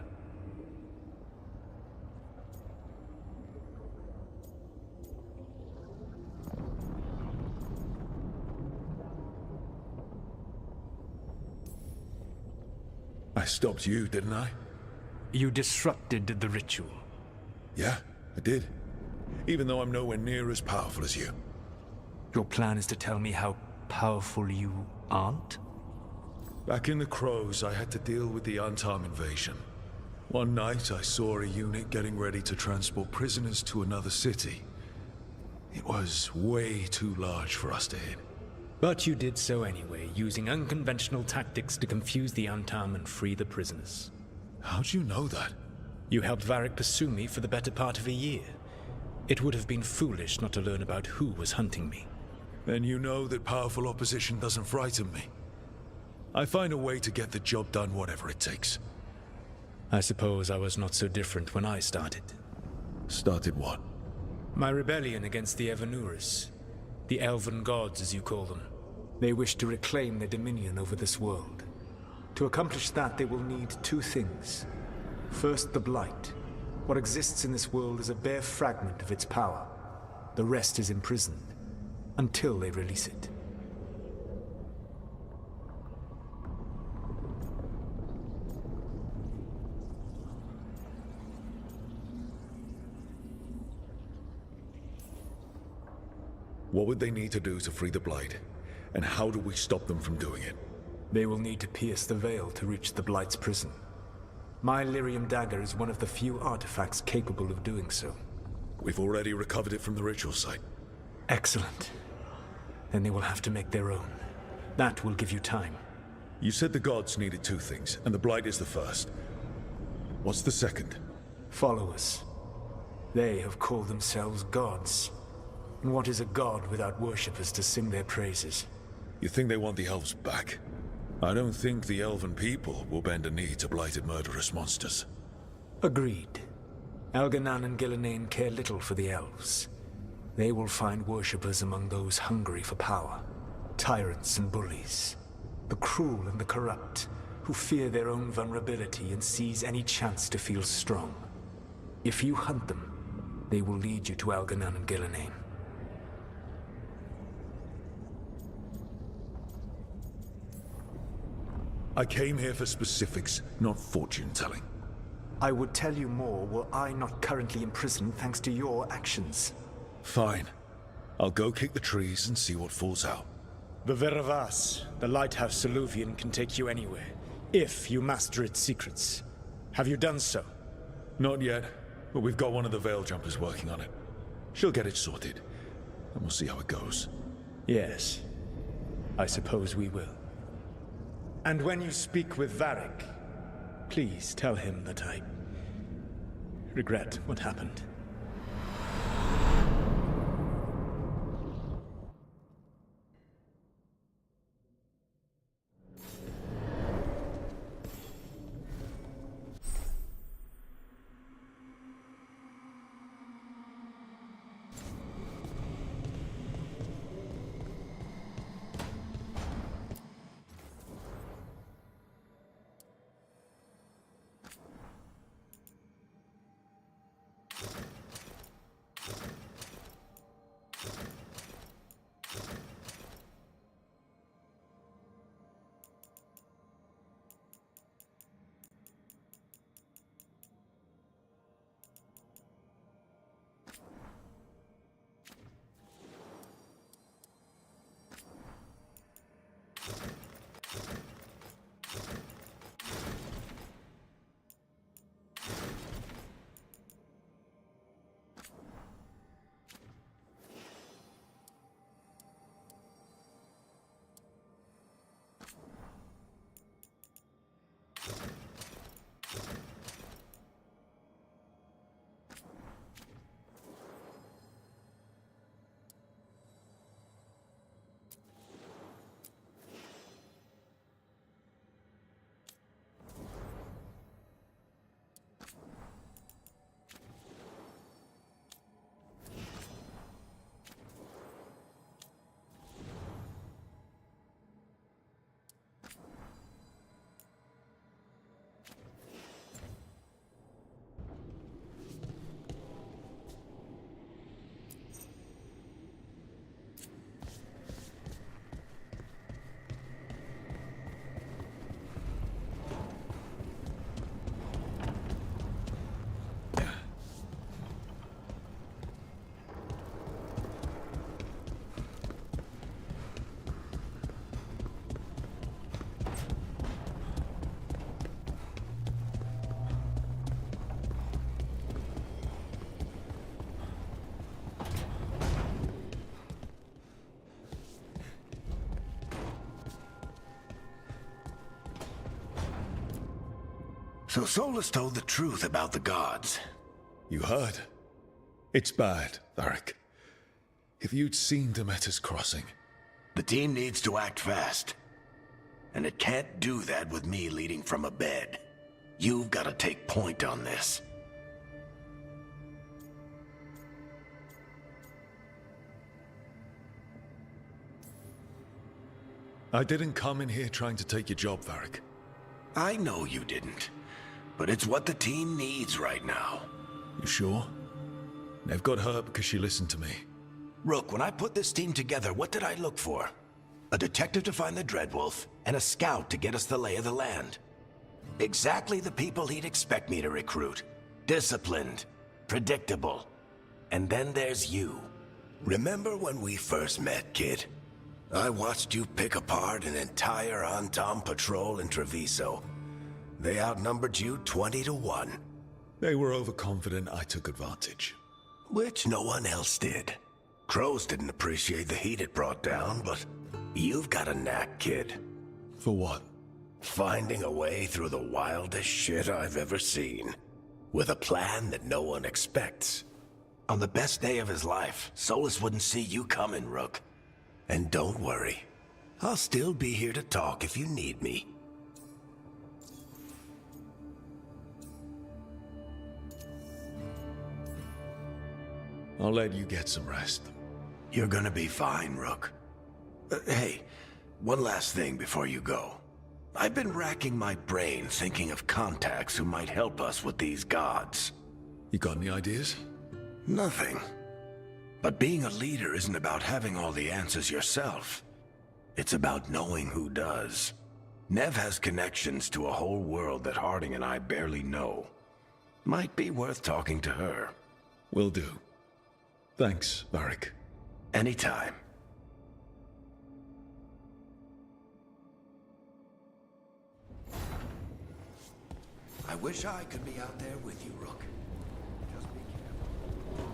Speaker 11: I stopped you, didn't I?
Speaker 15: You disrupted the ritual.
Speaker 11: Yeah, I did. Even though I'm nowhere near as powerful as you.
Speaker 15: Your plan is to tell me how powerful you aren't?
Speaker 11: Back in the Crows, I had to deal with the Antam invasion. One night, I saw a unit getting ready to transport prisoners to another city. It was way too large for us to hit.
Speaker 15: But you did so anyway, using unconventional tactics to confuse the Antam and free the prisoners.
Speaker 11: How'd you know that?
Speaker 15: You helped Varric pursue me for the better part of a year. It would have been foolish not to learn about who was hunting me.
Speaker 11: Then you know that powerful opposition doesn't frighten me. I find a way to get the job done whatever it takes.
Speaker 15: I suppose I was not so different when I started.
Speaker 11: Started what?
Speaker 15: My rebellion against the Evanuris. The Elven Gods, as you call them. They wish to reclaim their dominion over this world. To accomplish that, they will need two things. First, the Blight. What exists in this world is a bare fragment of its power. The rest is imprisoned, until they release it.
Speaker 11: What would they need to do to free the Blight? And how do we stop them from doing it?
Speaker 15: They will need to pierce the veil to reach the Blight's prison. My lyrium dagger is one of the few artifacts capable of doing so.
Speaker 11: We've already recovered it from the ritual site.
Speaker 15: Excellent. Then they will have to make their own. That will give you time.
Speaker 11: You said the gods needed two things, and the Blight is the first. What's the second?
Speaker 15: Followers. They have called themselves gods. And what is a god without worshippers to sing their praises?
Speaker 11: You think they want the elves back? I don't think the elven people will bend a knee to blighted murderous monsters.
Speaker 15: Agreed. Elganan and Gillenane care little for the elves. They will find worshippers among those hungry for power. Tyrants and bullies. The cruel and the corrupt, who fear their own vulnerability and seize any chance to feel strong. If you hunt them, they will lead you to Elganan and Gillenane.
Speaker 11: I came here for specifics, not fortune-telling.
Speaker 15: I would tell you more were I not currently imprisoned thanks to your actions.
Speaker 11: Fine. I'll go kick the trees and see what falls out.
Speaker 15: The Veravas, the lighthouse Soluvian, can take you anywhere, if you master its secrets. Have you done so?
Speaker 11: Not yet, but we've got one of the Veil Jumpers working on it. She'll get it sorted, and we'll see how it goes.
Speaker 15: Yes. I suppose we will. And when you speak with Varric, please tell him that I regret what happened.
Speaker 12: So Solus told the truth about the gods.
Speaker 11: You heard? It's bad, Varric. If you'd seen Demeter's crossing...
Speaker 12: The team needs to act fast. And it can't do that with me leading from a bed. You've got to take point on this.
Speaker 11: I didn't come in here trying to take your job, Varric.
Speaker 12: I know you didn't. But it's what the team needs right now.
Speaker 11: You sure? Nev got hurt because she listened to me.
Speaker 12: Rook, when I put this team together, what did I look for? A detective to find the Dreadwolf, and a scout to get us the lay of the land. Exactly the people he'd expect me to recruit. Disciplined, predictable. And then there's you. Remember when we first met, kid? I watched you pick apart an entire Antom patrol in Treviso. They outnumbered you 20 to 1.
Speaker 11: They were overconfident, I took advantage.
Speaker 12: Which no one else did. Crows didn't appreciate the heat it brought down, but you've got a knack, kid.
Speaker 11: For what?
Speaker 12: Finding a way through the wildest shit I've ever seen. With a plan that no one expects. On the best day of his life, Solus wouldn't see you coming, Rook. And don't worry. I'll still be here to talk if you need me.
Speaker 11: I'll let you get some rest.
Speaker 12: You're gonna be fine, Rook. Hey, one last thing before you go. I've been racking my brain thinking of contacts who might help us with these gods.
Speaker 11: You got any ideas?
Speaker 12: Nothing. But being a leader isn't about having all the answers yourself. It's about knowing who does. Nev has connections to a whole world that Harding and I barely know. Might be worth talking to her.
Speaker 11: Will do. Thanks, Varric.
Speaker 12: Anytime. I wish I could be out there with you, Rook. Just be careful.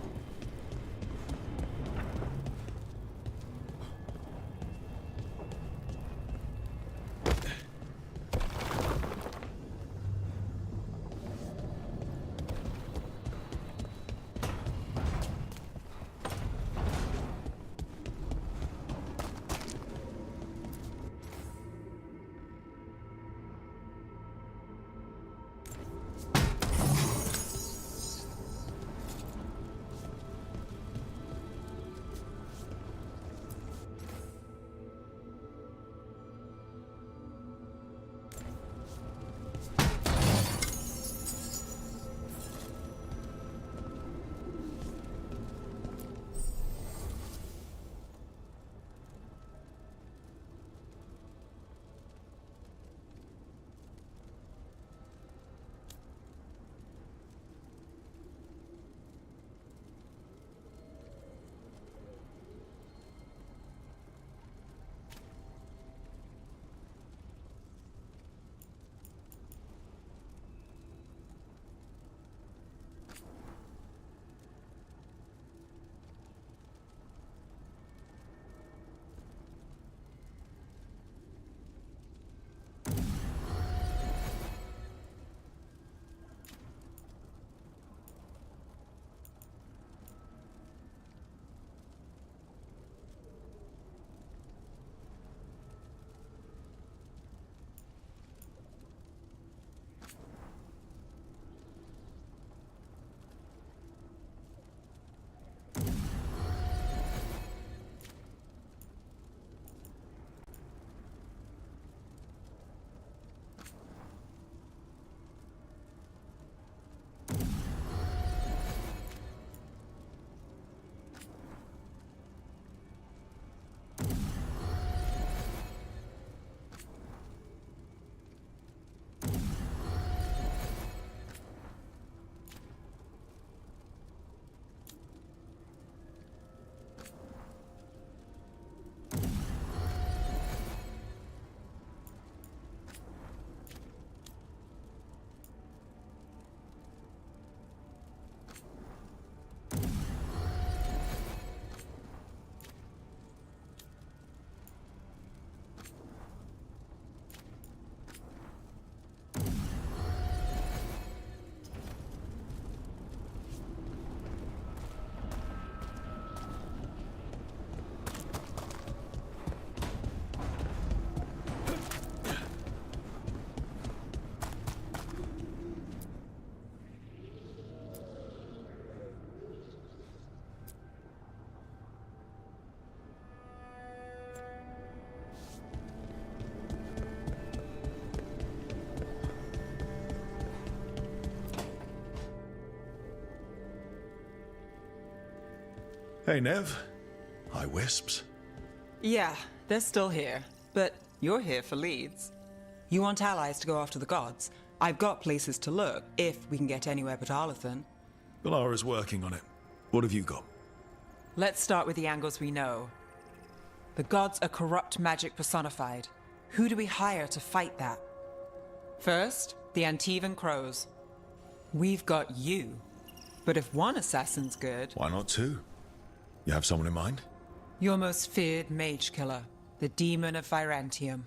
Speaker 11: Hey, Nev. Hi, Wisps.
Speaker 7: Yeah, they're still here, but you're here for leads. You want allies to go after the gods? I've got places to look, if we can get anywhere but Arlathan.
Speaker 11: Valara's working on it. What have you got?
Speaker 7: Let's start with the angles we know. The gods are corrupt magic personified. Who do we hire to fight that? First, The Antivan Crows. We've got you. But if one assassin's good...
Speaker 11: Why not two? You have someone in mind?
Speaker 7: Your most feared mage killer, the Demon of Virantium.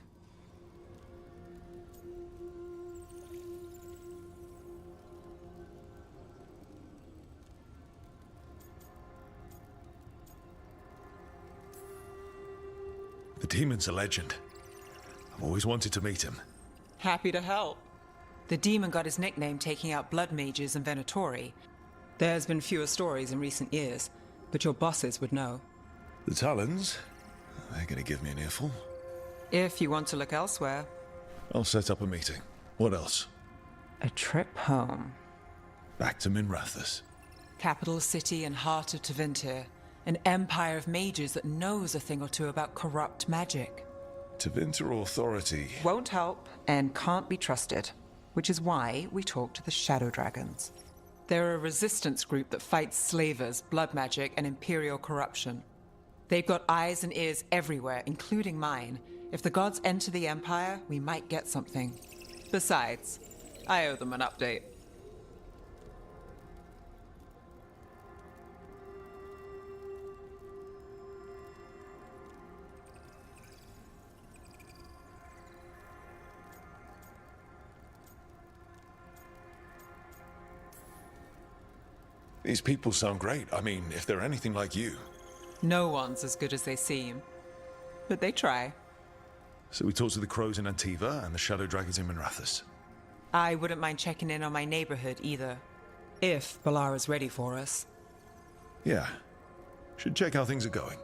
Speaker 11: The demon's a legend. I've always wanted to meet him.
Speaker 7: Happy to help. The demon got his nickname taking out blood mages and Venatori. There's been fewer stories in recent years, but your bosses would know.
Speaker 11: The Talons? They're gonna give me an earful.
Speaker 7: If you want to look elsewhere.
Speaker 11: I'll set up a meeting. What else?
Speaker 7: A trip home.
Speaker 11: Back to Minrathous.
Speaker 7: Capital city and heart of Tevinter. An empire of mages that knows a thing or two about corrupt magic.
Speaker 11: Tevinter authority...
Speaker 7: Won't help and can't be trusted, which is why we talk to the Shadow Dragons. They're a resistance group that fights slavers, blood magic, and imperial corruption. They've got eyes and ears everywhere, including mine. If the gods enter the Empire, we might get something. Besides, I owe them an update.
Speaker 11: These people sound great. I mean, if they're anything like you.
Speaker 7: No one's as good as they seem. But they try.
Speaker 11: So we talk to the Crows in Antiva and the Shadow Dragons in Minrathous.
Speaker 7: I wouldn't mind checking in on my neighborhood either. If Balara's ready for us.
Speaker 11: Yeah. Should check how things are going.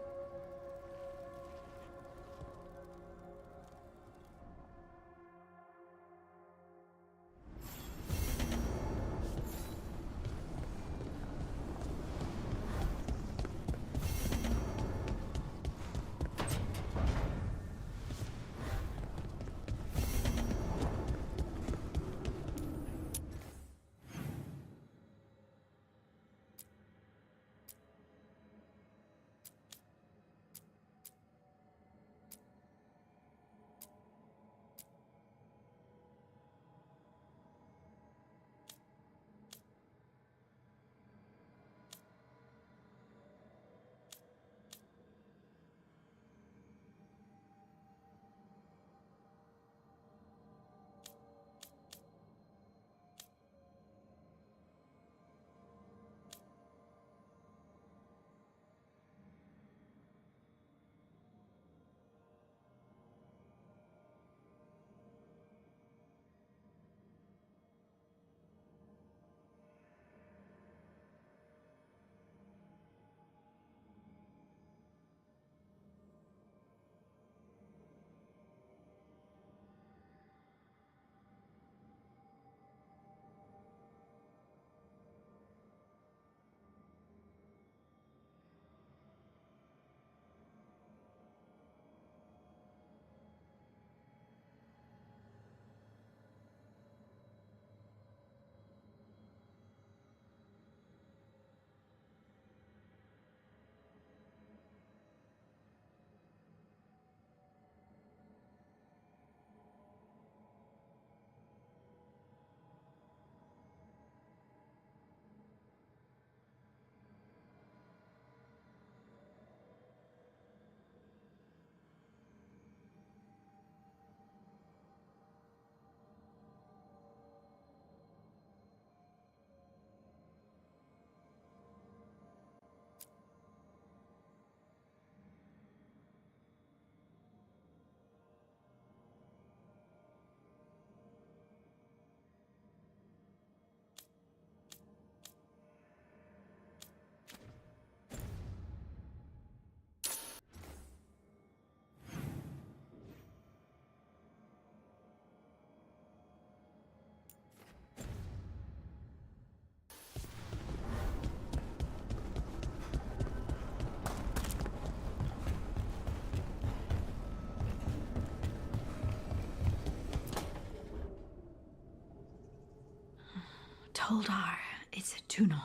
Speaker 3: Toldar, it's a tunnel.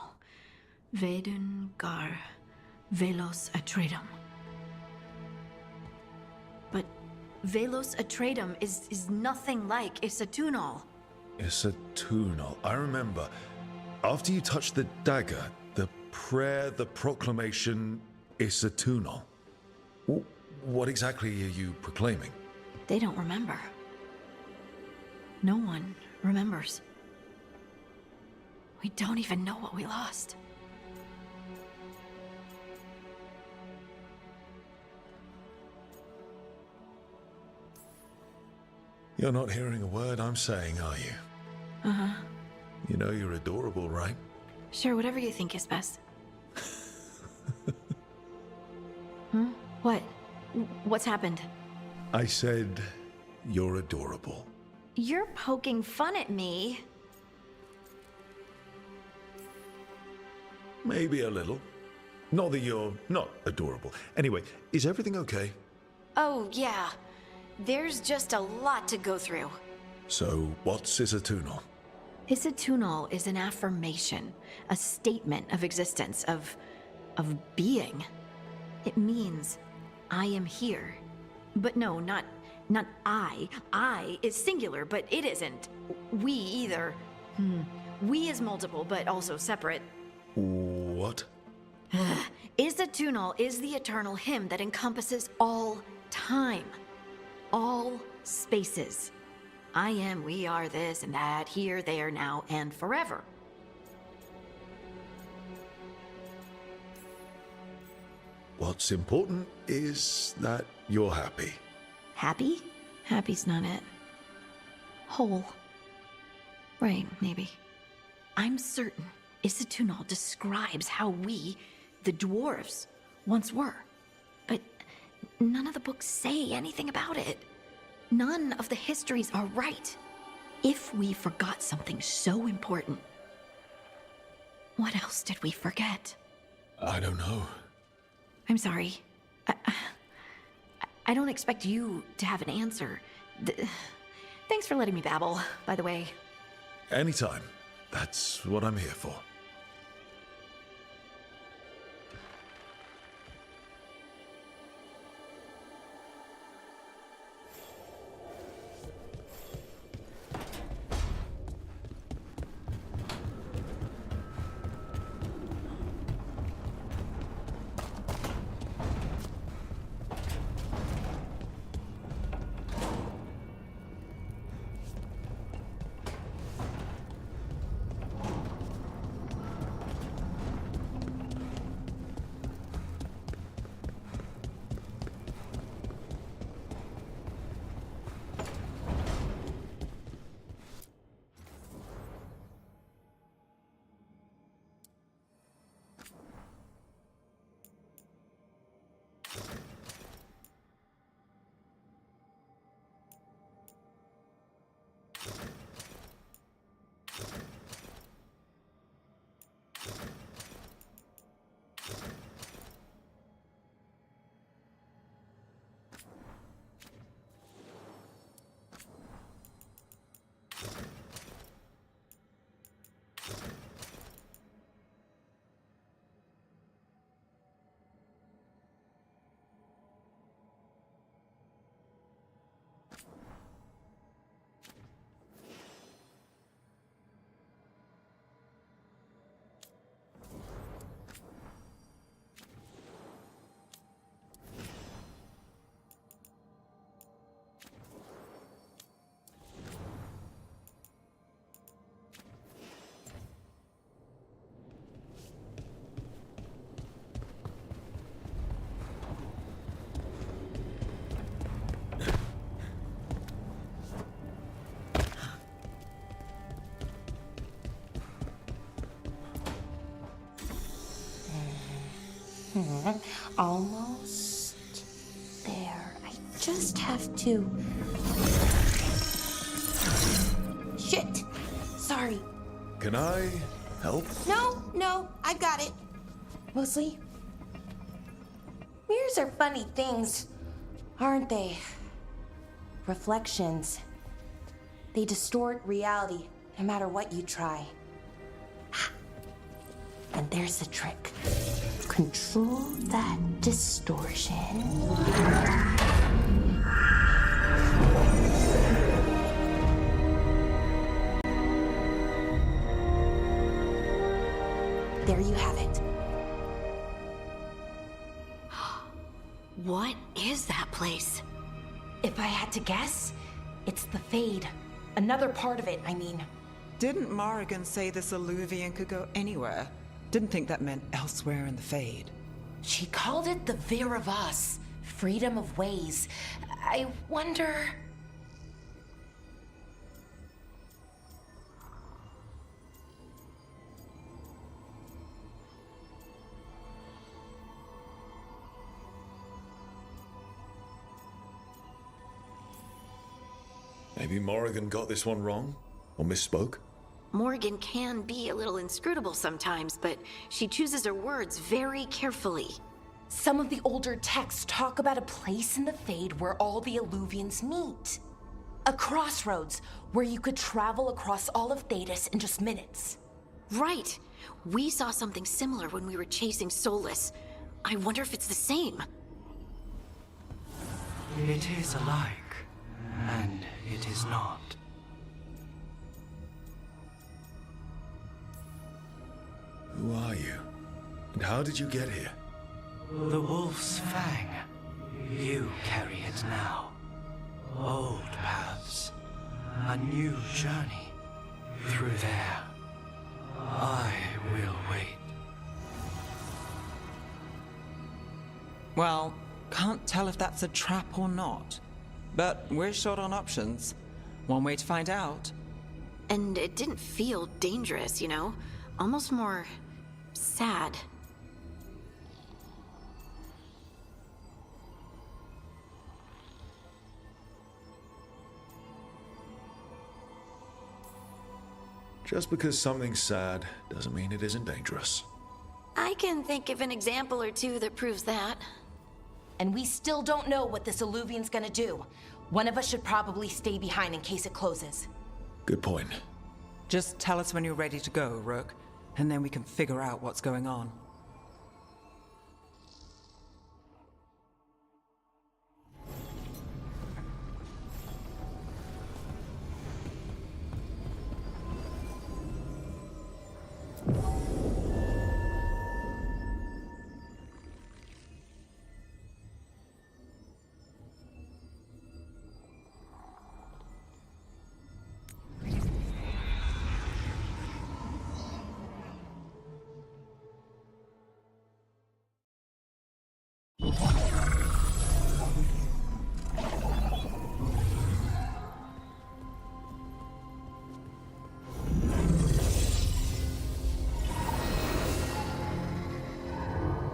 Speaker 3: Veilguard, Velos Atreidim. But Velos Atreidim is nothing like Isatunal.
Speaker 11: It's a tunel. I remember. After you touch the dagger, the prayer, the proclamation, it's a tunel. What exactly are you proclaiming?
Speaker 3: They don't remember. No one remembers. We don't even know what we lost.
Speaker 11: You're not hearing a word I'm saying, are you?
Speaker 3: Uh-huh.
Speaker 11: You know you're adorable, right?
Speaker 3: Sure, whatever you think is best. What? What's happened?
Speaker 11: I said you're adorable.
Speaker 3: You're poking fun at me.
Speaker 11: Maybe a little. Not that you're not adorable. Anyway, is everything okay?
Speaker 3: Oh, yeah. There's just a lot to go through.
Speaker 11: So, what's Isatunal?
Speaker 3: Isatunal is an affirmation, a statement of existence, of being. It means, I am here. But no, not I. I is singular, but it isn't. We either. We is multiple, but also separate.
Speaker 11: What?
Speaker 3: Isatunal is the eternal hymn that encompasses all time. All spaces. I am, we are, this and that, here, there, now, and forever.
Speaker 11: What's important is that you're happy.
Speaker 3: Happy? Happy's not it. Whole. Right, maybe. I'm certain Isatunal describes how we, the dwarves, once were. But none of the books say anything about it. None of the histories are right. If we forgot something so important, what else did we forget?
Speaker 11: I don't know.
Speaker 3: I'm sorry. I don't expect you to have an answer. Thanks for letting me babble, by the way.
Speaker 11: Anytime. That's what I'm here for.
Speaker 1: Almost there. I just have to... Shit! Sorry.
Speaker 11: Can I help?
Speaker 1: No, I've got it. Mostly. Mirrors are funny things, aren't they? Reflections. They distort reality, no matter what you try. And there's the trick. Control that distortion. There you have it.
Speaker 3: What is that place?
Speaker 1: If I had to guess, it's the Fade. Another part of it, I mean.
Speaker 7: Didn't Morrigan say this Illuvian could go anywhere? Didn't think that meant elsewhere in the Fade.
Speaker 1: She called it the Vir of Us, freedom of ways. I wonder...
Speaker 11: Maybe Morrigan got this one wrong? Or misspoke?
Speaker 3: Morgan can be a little inscrutable sometimes, but she chooses her words very carefully.
Speaker 1: Some of the older texts talk about a place in the Fade where all the Illuvians meet. A crossroads where you could travel across all of Thedas in just minutes.
Speaker 3: Right. We saw something similar when we were chasing Solus. I wonder if it's the same.
Speaker 16: It is alike, and it is not.
Speaker 11: Who are you? And how did you get here?
Speaker 16: The Wolf's Fang. You carry it now. Old paths. A new journey. Through there. I will wait.
Speaker 7: Well, can't tell if that's a trap or not. But we're short on options. One way to find out.
Speaker 3: And it didn't feel dangerous, you know? Almost more... sad.
Speaker 11: Just because something's sad doesn't mean it isn't dangerous.
Speaker 3: I can think of an example or two that proves that.
Speaker 1: And we still don't know what this Illuvian's gonna do. One of us should probably stay behind in case it closes.
Speaker 11: Good point.
Speaker 7: Just tell us when you're ready to go, Rook, and then we can figure out what's going on.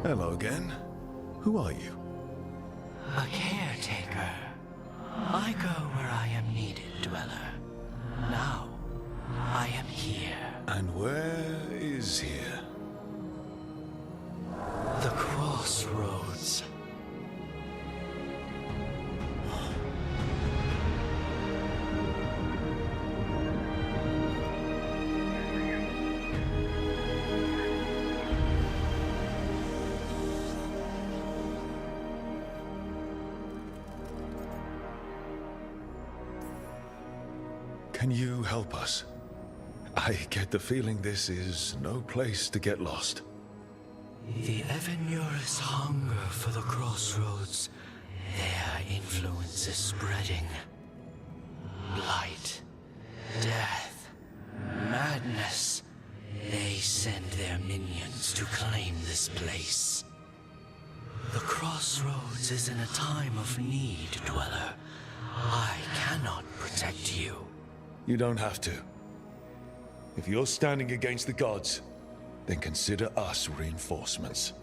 Speaker 11: Hello again. Who are you?
Speaker 16: A caretaker. I go where I am needed, Dweller. Now, I am here.
Speaker 11: And where is here?
Speaker 16: The crossroads.
Speaker 11: Can you help us? I get the feeling this is no place to get lost.
Speaker 16: The Evanurus hunger for the crossroads. Their influence is spreading. Blight, death, madness. They send their minions to claim this place. The crossroads is in a time of need, Dweller. I cannot protect you.
Speaker 11: You don't have to. If you're standing against the gods, then consider us reinforcements.